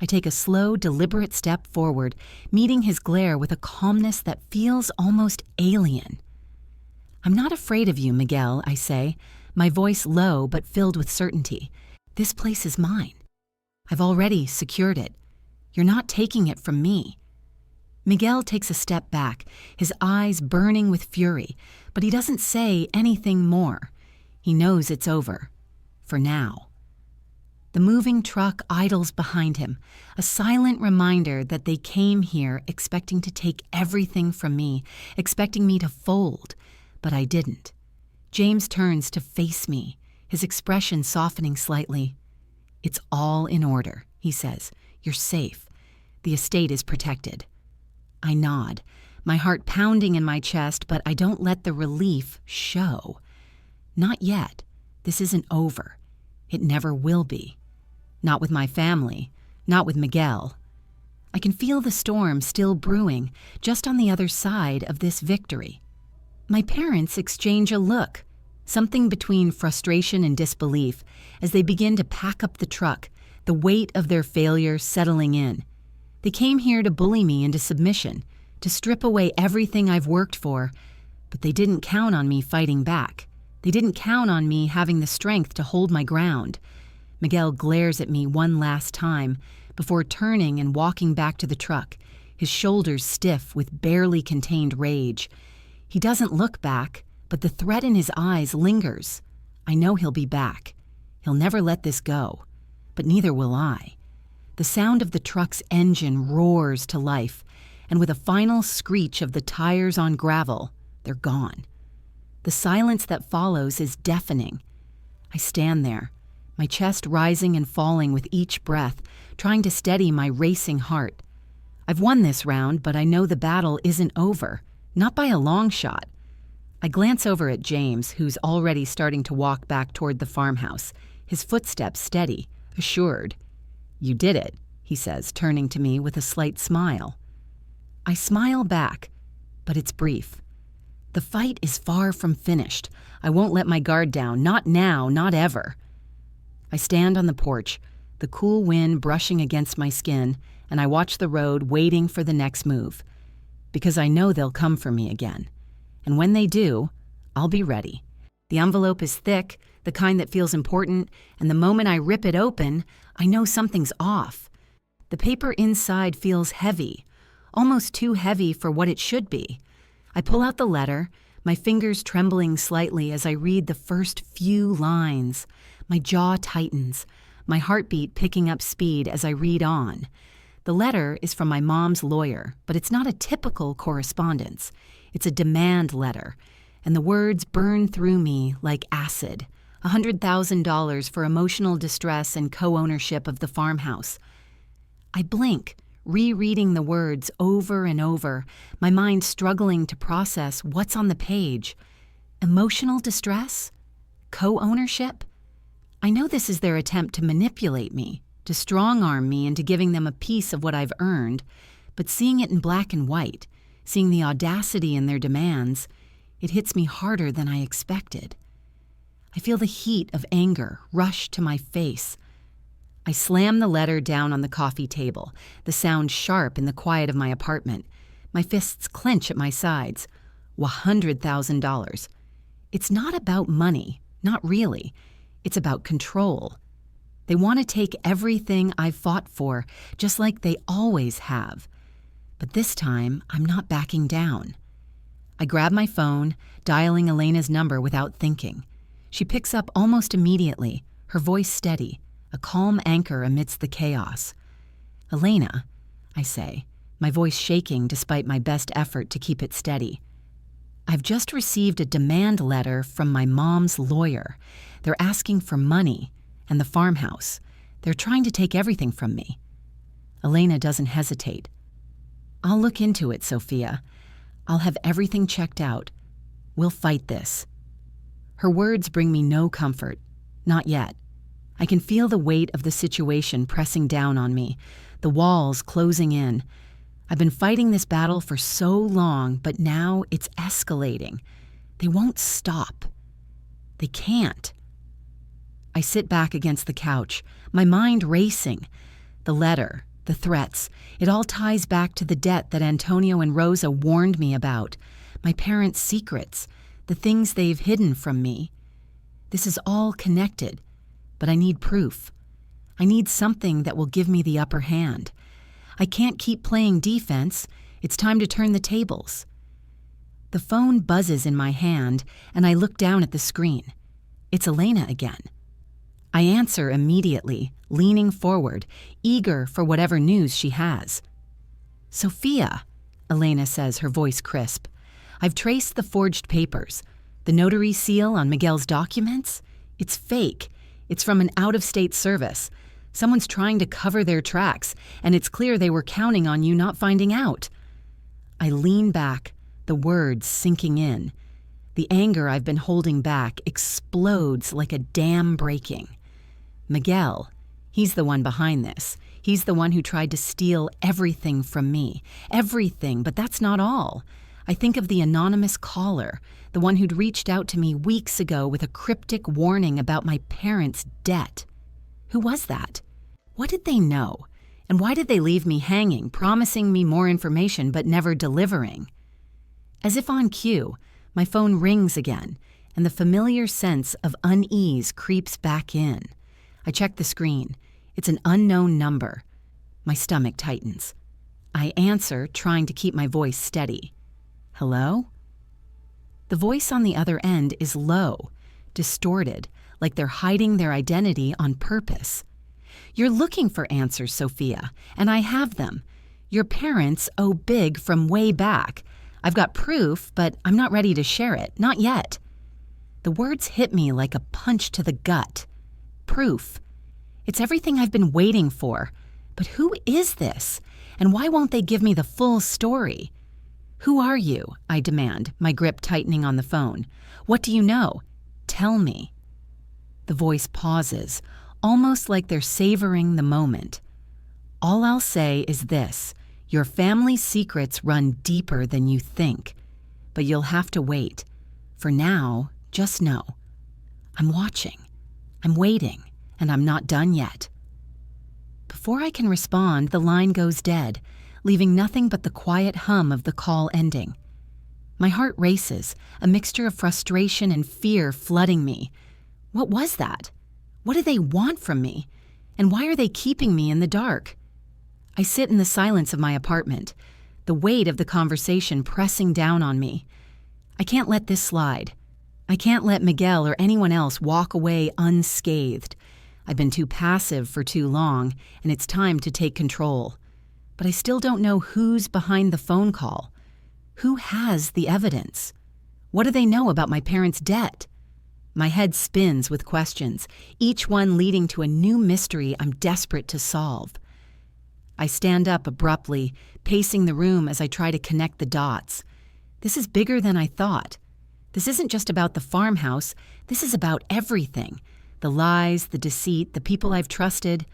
I take a slow, deliberate step forward, meeting his glare with a calmness that feels almost alien. "I'm not afraid of you, Miguel," I say, my voice low but filled with certainty. "This place is mine. I've already secured it. You're not taking it from me." Miguel takes a step back, his eyes burning with fury, but he doesn't say anything more. He knows it's over. For now. The moving truck idles behind him, a silent reminder that they came here expecting to take everything from me, expecting me to fold. But I didn't. James turns to face me, his expression softening slightly. "It's all in order," he says. "You're safe. The estate is protected." I nod, my heart pounding in my chest, but I don't let the relief show. Not yet. This isn't over. It never will be. Not with my family, not with Miguel. I can feel the storm still brewing, just on the other side of this victory. My parents exchange a look, something between frustration and disbelief, as they begin to pack up the truck, the weight of their failure settling in. They came here to bully me into submission, to strip away everything I've worked for, but they didn't count on me fighting back. They didn't count on me having the strength to hold my ground. Miguel glares at me one last time before turning and walking back to the truck, his shoulders stiff with barely contained rage. He doesn't look back, but the threat in his eyes lingers. I know he'll be back. He'll never let this go. But neither will I. The sound of the truck's engine roars to life, and with a final screech of the tires on gravel, they're gone. The silence that follows is deafening. I stand there, my chest rising and falling with each breath, trying to steady my racing heart. I've won this round, but I know the battle isn't over, not by a long shot. I glance over at James, who's already starting to walk back toward the farmhouse, his footsteps steady, assured. "You did it," he says, turning to me with a slight smile. I smile back, but it's brief. The fight is far from finished. I won't let my guard down, not now, not ever. I stand on the porch, the cool wind brushing against my skin, and I watch the road waiting for the next move, because I know they'll come for me again. And when they do, I'll be ready. The envelope is thick, the kind that feels important, and the moment I rip it open, I know something's off. The paper inside feels heavy, almost too heavy for what it should be. I pull out the letter, my fingers trembling slightly as I read the first few lines. My jaw tightens, my heartbeat picking up speed as I read on. The letter is from my mom's lawyer, but it's not a typical correspondence. It's a demand letter, and the words burn through me like acid. $100,000 for emotional distress and co-ownership of the farmhouse. I blink, rereading the words over and over, my mind struggling to process what's on the page. Emotional distress? Co-ownership? I know this is their attempt to manipulate me, to strong-arm me into giving them a piece of what I've earned, but seeing it in black and white, seeing the audacity in their demands, it hits me harder than I expected. I feel the heat of anger rush to my face. I slam the letter down on the coffee table, the sound sharp in the quiet of my apartment. My fists clench at my sides. $100,000. It's not about money, not really. It's about control. They want to take everything I've fought for, just like they always have. But this time, I'm not backing down. I grab my phone, dialing Elena's number without thinking. She picks up almost immediately, her voice steady, a calm anchor amidst the chaos. "Elena," I say, my voice shaking despite my best effort to keep it steady. "I've just received a demand letter from my mom's lawyer. They're asking for money and the farmhouse. They're trying to take everything from me." Elena doesn't hesitate. "I'll look into it, Sophia. I'll have everything checked out. We'll fight this." Her words bring me no comfort. Not yet. I can feel the weight of the situation pressing down on me, the walls closing in. I've been fighting this battle for so long, but now it's escalating. They won't stop. They can't. I sit back against the couch, my mind racing. The letter, the threats, it all ties back to the debt that Antonio and Rosa warned me about, my parents' secrets, the things they've hidden from me. This is all connected, but I need proof. I need something that will give me the upper hand. I can't keep playing defense. It's time to turn the tables. The phone buzzes in my hand, and I look down at the screen. It's Elena again. I answer immediately, leaning forward, eager for whatever news she has. "Sophia," Elena says, her voice crisp. "I've traced the forged papers. The notary seal on Miguel's documents? It's fake. It's from an out-of-state service. Someone's trying to cover their tracks, and it's clear they were counting on you not finding out." I lean back, the words sinking in. The anger I've been holding back explodes like a dam breaking. Miguel, he's the one behind this. He's the one who tried to steal everything from me. Everything, but that's not all. I think of the anonymous caller, the one who'd reached out to me weeks ago with a cryptic warning about my parents' debt. Who was that? What did they know? And why did they leave me hanging, promising me more information but never delivering? As if on cue, my phone rings again, and the familiar sense of unease creeps back in. I check the screen. It's an unknown number. My stomach tightens. I answer, trying to keep my voice steady. "Hello?" The voice on the other end is low, distorted, like they're hiding their identity on purpose. You're looking for answers, Sophia, and I have them. Your parents owe big from way back. I've got proof, but I'm not ready to share it, not yet. The words hit me like a punch to the gut. Proof. It's everything I've been waiting for. But who is this? And why won't they give me the full story? Who are you? I demand, my grip tightening on the phone. What do you know? Tell me. The voice pauses, almost like they're savoring the moment. All I'll say is this: your family's secrets run deeper than you think. But you'll have to wait. For now, just know. I'm watching. I'm waiting, and I'm not done yet. Before I can respond, the line goes dead, leaving nothing but the quiet hum of the call ending. My heart races, a mixture of frustration and fear flooding me. What was that? What do they want from me? And why are they keeping me in the dark? I sit in the silence of my apartment, the weight of the conversation pressing down on me. I can't let this slide. I can't let Miguel or anyone else walk away unscathed. I've been too passive for too long, and it's time to take control. But I still don't know who's behind the phone call. Who has the evidence? What do they know about my parents' debt? My head spins with questions, each one leading to a new mystery I'm desperate to solve. I stand up abruptly, pacing the room as I try to connect the dots. This is bigger than I thought. This isn't just about the farmhouse. This is about everything. The lies, the deceit, the people I've trusted.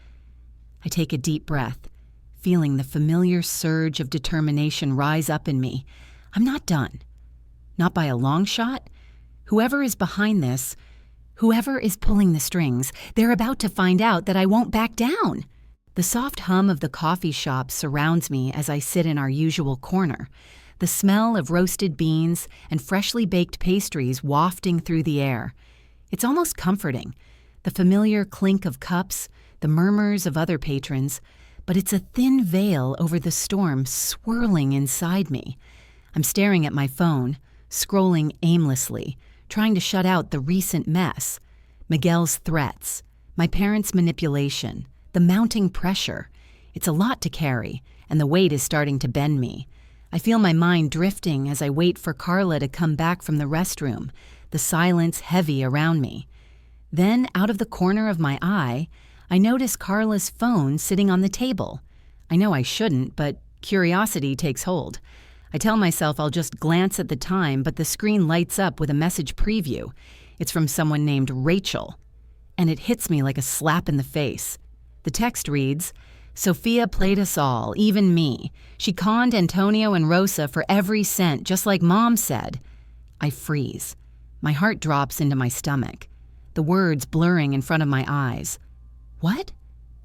I take a deep breath, feeling the familiar surge of determination rise up in me. I'm not done. Not by a long shot. Whoever is behind this, whoever is pulling the strings, they're about to find out that I won't back down. The soft hum of the coffee shop surrounds me as I sit in our usual corner, the smell of roasted beans and freshly baked pastries wafting through the air. It's almost comforting, the familiar clink of cups, the murmurs of other patrons, but it's a thin veil over the storm swirling inside me. I'm staring at my phone, scrolling aimlessly, trying to shut out the recent mess, Miguel's threats, my parents' manipulation, the mounting pressure. It's a lot to carry, and the weight is starting to bend me. I feel my mind drifting as I wait for Carla to come back from the restroom, the silence heavy around me. Then, out of the corner of my eye, I notice Carla's phone sitting on the table. I know I shouldn't, but curiosity takes hold. I tell myself I'll just glance at the time, but the screen lights up with a message preview. It's from someone named Rachel, and it hits me like a slap in the face. The text reads, "Sophia played us all, even me. She conned Antonio and Rosa for every cent, just like Mom said." I freeze. My heart drops into my stomach, the words blurring in front of my eyes. What?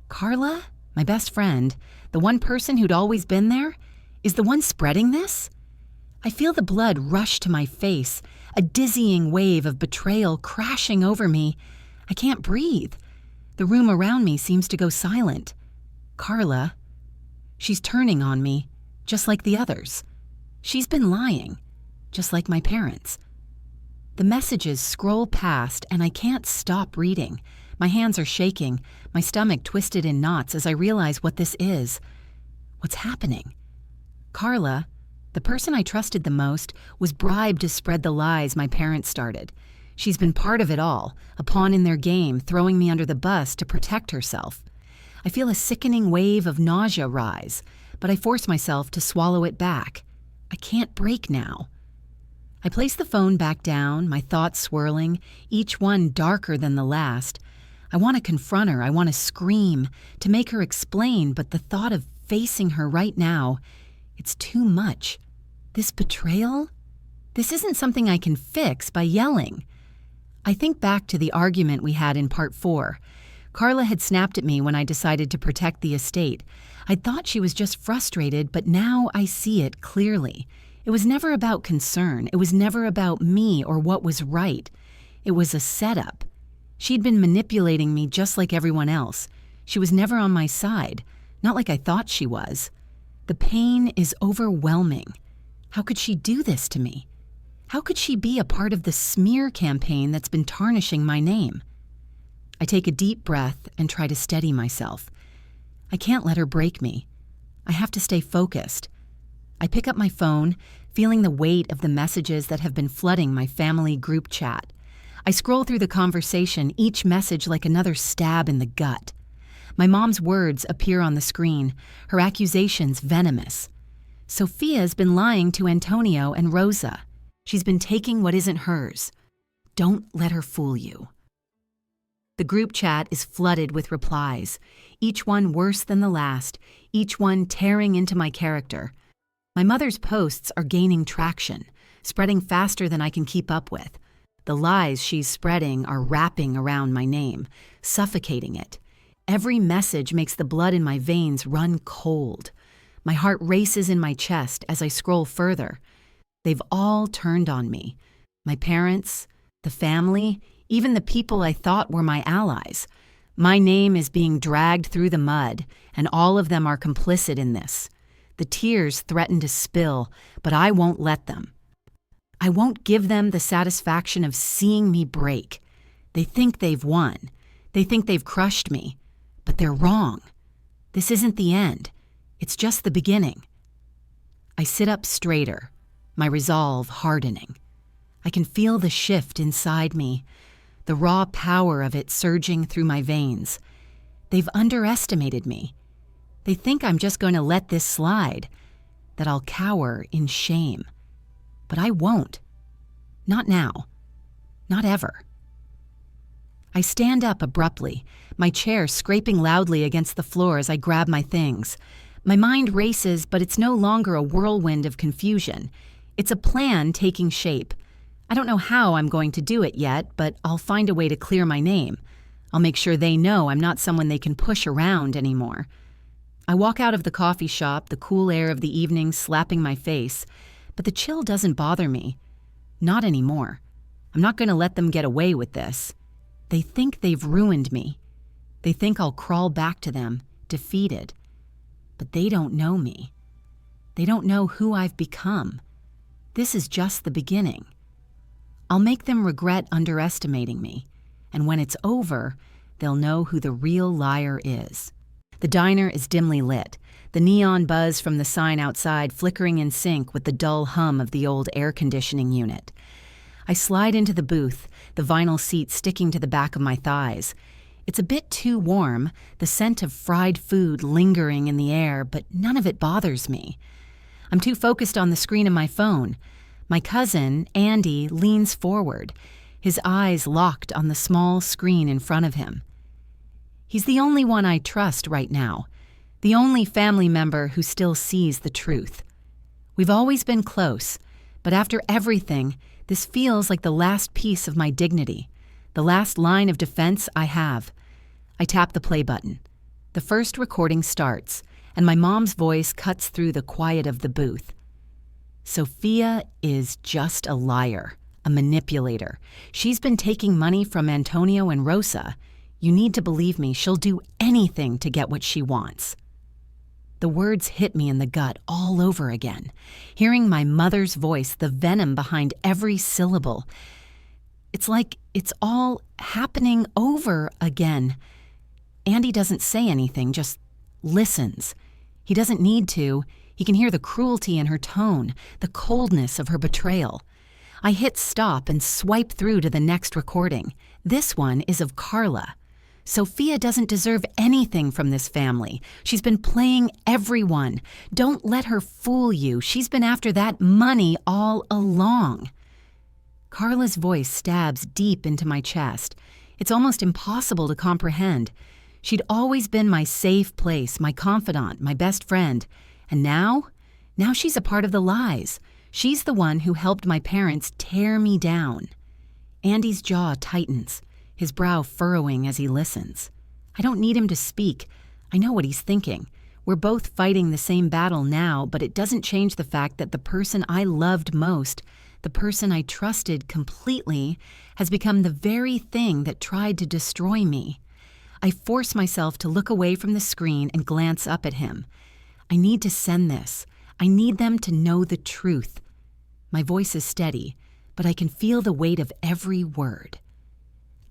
Carla, my best friend, the one person who'd always been there, is the one spreading this? I feel the blood rush to my face, a dizzying wave of betrayal crashing over me. I can't breathe. The room around me seems to go silent. Carla, she's turning on me, just like the others. She's been lying, just like my parents. The messages scroll past, and I can't stop reading. My hands are shaking, my stomach twisted in knots as I realize what this is. What's happening? Carla, the person I trusted the most, was bribed to spread the lies my parents started. She's been part of it all, a pawn in their game, throwing me under the bus to protect herself. I feel a sickening wave of nausea rise, but I force myself to swallow it back. I can't break now. I place the phone back down, my thoughts swirling, each one darker than the last. I want to confront her, I want to scream, to make her explain, but the thought of facing her right now, it's too much. This betrayal? This isn't something I can fix by yelling. I think back to the argument we had in part 4. Carla had snapped at me when I decided to protect the estate. I'd thought she was just frustrated, but now I see it clearly. It was never about concern. It was never about me or what was right. It was a setup. She'd been manipulating me just like everyone else. She was never on my side, not like I thought she was. The pain is overwhelming. How could she do this to me? How could she be a part of the smear campaign that's been tarnishing my name? I take a deep breath and try to steady myself. I can't let her break me. I have to stay focused. I pick up my phone, feeling the weight of the messages that have been flooding my family group chat. I scroll through the conversation, each message like another stab in the gut. My mom's words appear on the screen, her accusations venomous. Sophia's been lying to Antonio and Rosa. She's been taking what isn't hers. Don't let her fool you. The group chat is flooded with replies, each one worse than the last, each one tearing into my character. My mother's posts are gaining traction, spreading faster than I can keep up with. The lies she's spreading are wrapping around my name, suffocating it. Every message makes the blood in my veins run cold. My heart races in my chest as I scroll further. They've all turned on me. My parents, the family, even the people I thought were my allies. My name is being dragged through the mud, and all of them are complicit in this. The tears threaten to spill, but I won't let them. I won't give them the satisfaction of seeing me break. They think they've won. They think they've crushed me. But they're wrong. This isn't the end. It's just the beginning. I sit up straighter, my resolve hardening. I can feel the shift inside me, the raw power of it surging through my veins. They've underestimated me. They think I'm just going to let this slide, that I'll cower in shame. But I won't. Not now. Not ever. I stand up abruptly, my chair scraping loudly against the floor as I grab my things. My mind races, but it's no longer a whirlwind of confusion. It's a plan taking shape. I don't know how I'm going to do it yet, but I'll find a way to clear my name. I'll make sure they know I'm not someone they can push around anymore. I walk out of the coffee shop, the cool air of the evening slapping my face, but the chill doesn't bother me. Not anymore. I'm not going to let them get away with this. They think they've ruined me. They think I'll crawl back to them, defeated. But they don't know me. They don't know who I've become. This is just the beginning. I'll make them regret underestimating me, and when it's over, they'll know who the real liar is. The diner is dimly lit, the neon buzz from the sign outside flickering in sync with the dull hum of the old air conditioning unit. I slide into the booth, the vinyl seat sticking to the back of my thighs. It's a bit too warm, the scent of fried food lingering in the air, but none of it bothers me. I'm too focused on the screen of my phone. My cousin, Andy, leans forward, his eyes locked on the small screen in front of him. He's the only one I trust right now, the only family member who still sees the truth. We've always been close, but after everything, this feels like the last piece of my dignity, the last line of defense I have. I tap the play button. The first recording starts, and my mom's voice cuts through the quiet of the booth. Sophia is just a liar, a manipulator. She's been taking money from Antonio and Rosa. You need to believe me, she'll do anything to get what she wants. The words hit me in the gut all over again. Hearing my mother's voice, the venom behind every syllable. It's like it's all happening over again. Andy doesn't say anything, just listens. He doesn't need to. He can hear the cruelty in her tone, the coldness of her betrayal. I hit stop and swipe through to the next recording. This one is of Carla. Sophia doesn't deserve anything from this family. She's been playing everyone. Don't let her fool you. She's been after that money all along. Carla's voice stabs deep into my chest. It's almost impossible to comprehend. She'd always been my safe place, my confidant, my best friend. And now she's a part of the lies. She's the one who helped my parents tear me down. Andy's jaw tightens, his brow furrowing as he listens. I don't need him to speak. I know what he's thinking. We're both fighting the same battle now, but it doesn't change the fact that the person I loved most, the person I trusted completely, has become the very thing that tried to destroy me. I force myself to look away from the screen and glance up at him. I need to send this. I need them to know the truth. My voice is steady, but I can feel the weight of every word.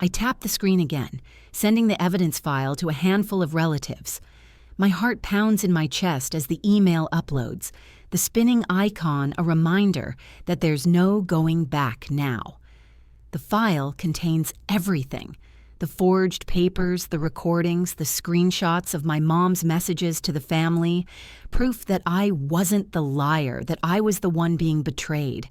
I tap the screen again, sending the evidence file to a handful of relatives. My heart pounds in my chest as the email uploads, the spinning icon a reminder that there's no going back now. The file contains everything: the forged papers, the recordings, the screenshots of my mom's messages to the family, proof that I wasn't the liar, that I was the one being betrayed.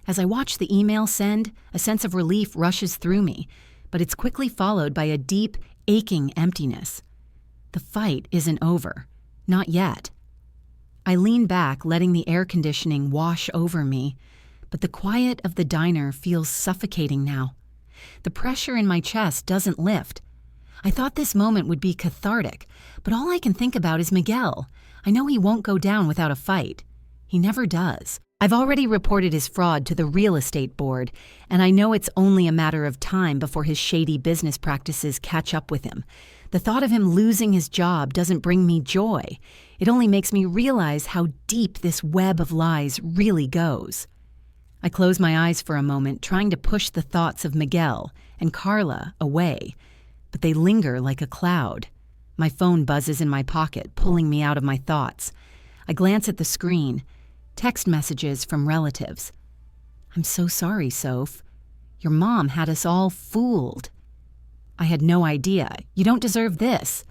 As I watch the email send, a sense of relief rushes through me, but it's quickly followed by a deep, aching emptiness. The fight isn't over. Not yet. I lean back, letting the air conditioning wash over me, but the quiet of the diner feels suffocating now. The pressure in my chest doesn't lift. I thought this moment would be cathartic, but all I can think about is Miguel. I know he won't go down without a fight. He never does. I've already reported his fraud to the real estate board, and I know it's only a matter of time before his shady business practices catch up with him. The thought of him losing his job doesn't bring me joy. It only makes me realize how deep this web of lies really goes. I close my eyes for a moment, trying to push the thoughts of Miguel and Carla away, but they linger like a cloud. My phone buzzes in my pocket, pulling me out of my thoughts. I glance at the screen. Text messages from relatives. "I'm so sorry, Soph. Your mom had us all fooled. I had no idea. You don't deserve this."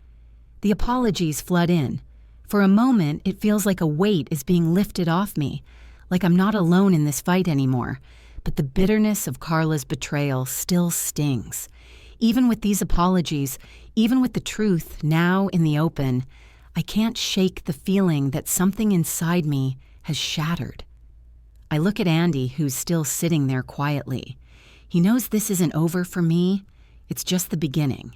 The apologies flood in. For a moment, it feels like a weight is being lifted off me, like I'm not alone in this fight anymore. But the bitterness of Carla's betrayal still stings. Even with these apologies, even with the truth now in the open, I can't shake the feeling that something inside me has shattered. I look at Andy, who's still sitting there quietly. He knows this isn't over for me. It's just the beginning.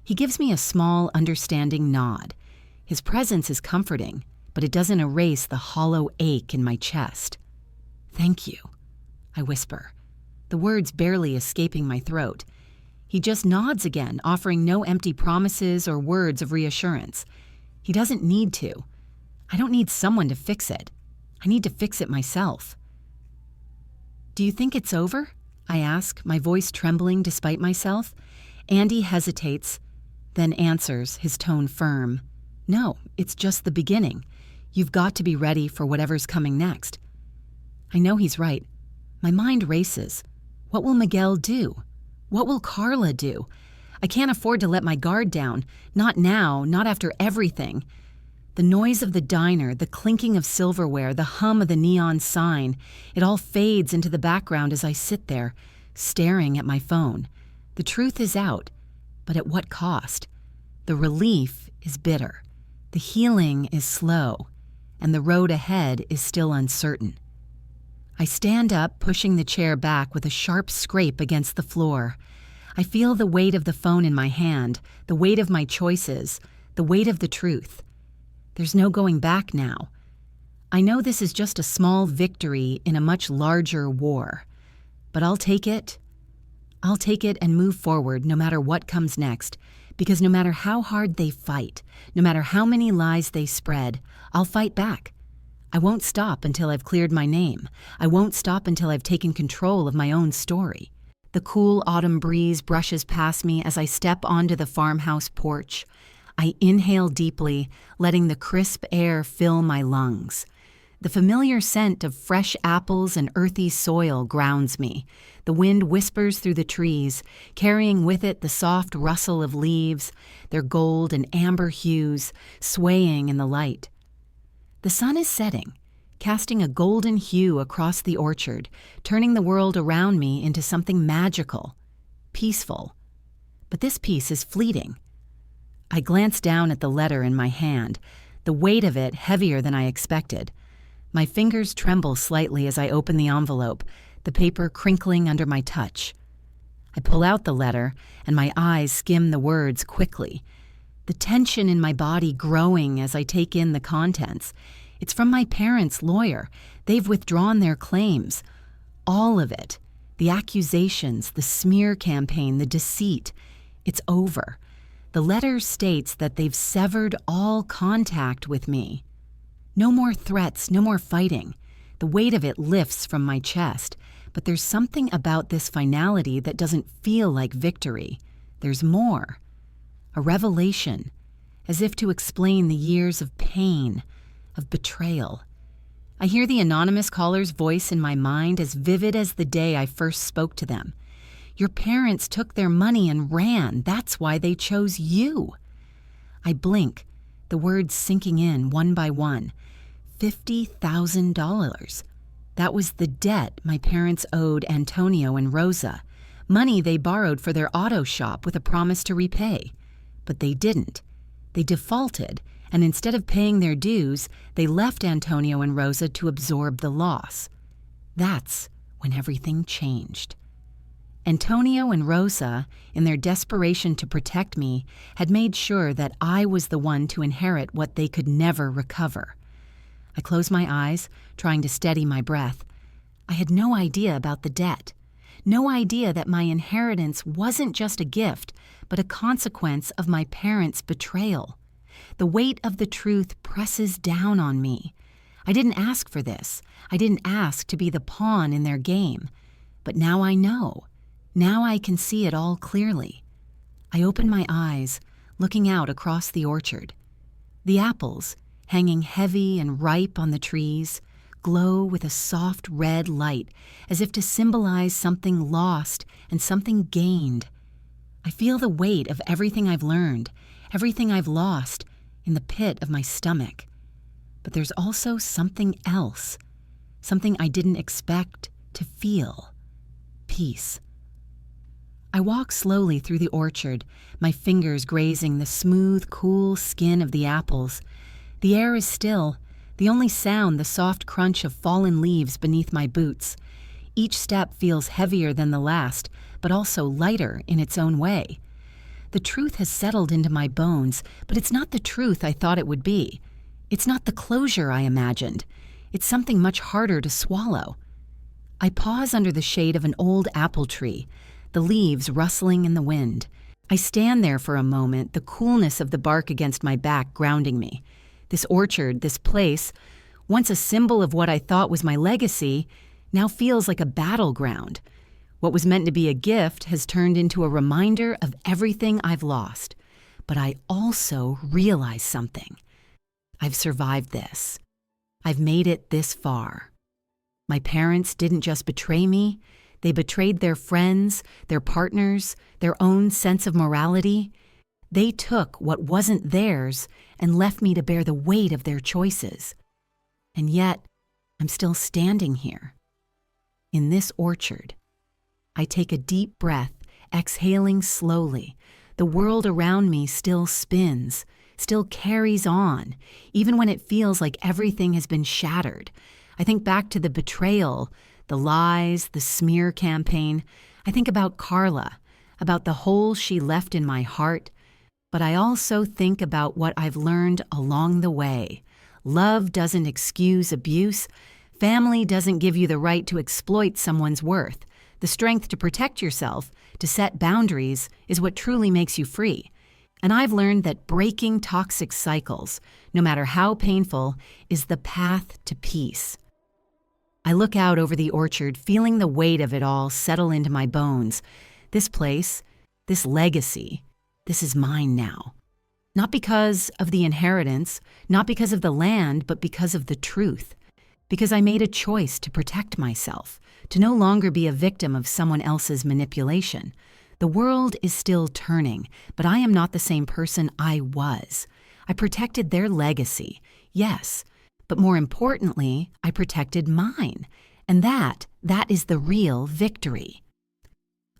He gives me a small, understanding nod. His presence is comforting, but it doesn't erase the hollow ache in my chest. "Thank you," I whisper, the words barely escaping my throat. He just nods again, offering no empty promises or words of reassurance. He doesn't need to. I don't need someone to fix it. I need to fix it myself. "Do you think it's over?" I ask, my voice trembling despite myself. Andy hesitates, then answers, his tone firm. "No, it's just the beginning. You've got to be ready for whatever's coming next." I know he's right. My mind races. What will Miguel do? What will Carla do? I can't afford to let my guard down. Not now, not after everything. The noise of the diner, the clinking of silverware, the hum of the neon sign, it all fades into the background as I sit there, staring at my phone. The truth is out, but at what cost? The relief is bitter. The healing is slow, and the road ahead is still uncertain. I stand up, pushing the chair back with a sharp scrape against the floor. I feel the weight of the phone in my hand, the weight of my choices, the weight of the truth. There's no going back now. I know this is just a small victory in a much larger war, but I'll take it. I'll take it and move forward no matter what comes next, because no matter how hard they fight, no matter how many lies they spread, I'll fight back. I won't stop until I've cleared my name. I won't stop until I've taken control of my own story. The cool autumn breeze brushes past me as I step onto the farmhouse porch. I inhale deeply, letting the crisp air fill my lungs. The familiar scent of fresh apples and earthy soil grounds me. The wind whispers through the trees, carrying with it the soft rustle of leaves, their gold and amber hues swaying in the light. The sun is setting, casting a golden hue across the orchard, turning the world around me into something magical, peaceful. But this peace is fleeting. I glance down at the letter in my hand, the weight of it heavier than I expected. My fingers tremble slightly as I open the envelope, the paper crinkling under my touch. I pull out the letter, and my eyes skim the words quickly, the tension in my body growing as I take in the contents. It's from my parents' lawyer. They've withdrawn their claims. All of it. The accusations, the smear campaign, the deceit. It's over. The letter states that they've severed all contact with me. No more threats, no more fighting. The weight of it lifts from my chest. But there's something about this finality that doesn't feel like victory. There's more. A revelation, as if to explain the years of pain, of betrayal. I hear the anonymous caller's voice in my mind as vivid as the day I first spoke to them. Your parents took their money and ran. That's why they chose you. I blink, the words sinking in one by one. $50,000. That was the debt my parents owed Antonio and Rosa, money they borrowed for their auto shop with a promise to repay. But they didn't. They defaulted, and instead of paying their dues, they left Antonio and Rosa to absorb the loss. That's when everything changed. Antonio and Rosa, in their desperation to protect me, had made sure that I was the one to inherit what they could never recover. I closed my eyes, trying to steady my breath. I had no idea about the debt. No idea that my inheritance wasn't just a gift, but a consequence of my parents' betrayal. The weight of the truth presses down on me. I didn't ask for this. I didn't ask to be the pawn in their game. But now I know. Now I can see it all clearly. I open my eyes, looking out across the orchard. The apples, hanging heavy and ripe on the trees, glow with a soft red light, as if to symbolize something lost and something gained. I feel the weight of everything I've learned, everything I've lost, in the pit of my stomach. But there's also something else, something I didn't expect to feel. Peace. I walk slowly through the orchard, my fingers grazing the smooth, cool skin of the apples. The air is still, the only sound the soft crunch of fallen leaves beneath my boots. Each step feels heavier than the last, but also lighter in its own way. The truth has settled into my bones, but it's not the truth I thought it would be. It's not the closure I imagined. It's something much harder to swallow. I pause under the shade of an old apple tree, the leaves rustling in the wind. I stand there for a moment, the coolness of the bark against my back grounding me. This orchard, this place, once a symbol of what I thought was my legacy, now feels like a battleground. What was meant to be a gift has turned into a reminder of everything I've lost. But I also realize something. I've survived this. I've made it this far. My parents didn't just betray me, they betrayed their friends, their partners, their own sense of morality. They took what wasn't theirs and left me to bear the weight of their choices. And yet, I'm still standing here, in this orchard. I take a deep breath, exhaling slowly. The world around me still spins, still carries on, even when it feels like everything has been shattered. I think back to the betrayal, the lies, the smear campaign. I think about Carla, about the hole she left in my heart. But I also think about what I've learned along the way. Love doesn't excuse abuse. Family doesn't give you the right to exploit someone's worth. The strength to protect yourself, to set boundaries, is what truly makes you free. And I've learned that breaking toxic cycles, no matter how painful, is the path to peace. I look out over the orchard, feeling the weight of it all settle into my bones. This place, this legacy, this is mine now. Not because of the inheritance, not because of the land, but because of the truth. Because I made a choice to protect myself, to no longer be a victim of someone else's manipulation. The world is still turning, but I am not the same person I was. I protected their legacy, yes, but more importantly, I protected mine. And that is the real victory.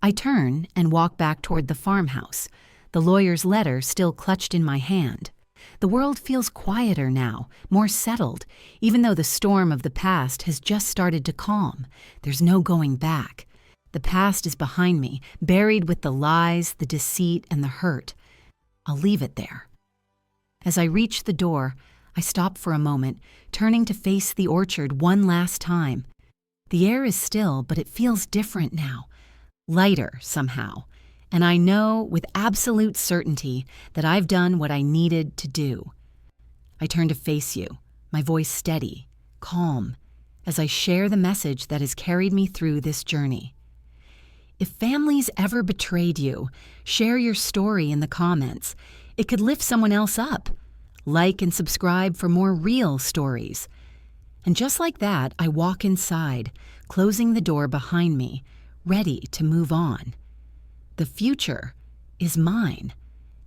I turn and walk back toward the farmhouse, the lawyer's letter still clutched in my hand. The world feels quieter now, more settled, even though the storm of the past has just started to calm. There's no going back. The past is behind me, buried with the lies, the deceit, and the hurt. I'll leave it there. As I reach the door, I stop for a moment, turning to face the orchard one last time. The air is still, but it feels different now, lighter somehow. And I know with absolute certainty that I've done what I needed to do. I turn to face you, my voice steady, calm. as I share the message that has carried me through this journey. If families ever betrayed you, share your story in the comments. It could lift someone else up. Like and subscribe for more real stories. And just like that, I walk inside, closing the door behind me, ready to move on. The future is mine,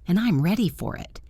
and I'm ready for it.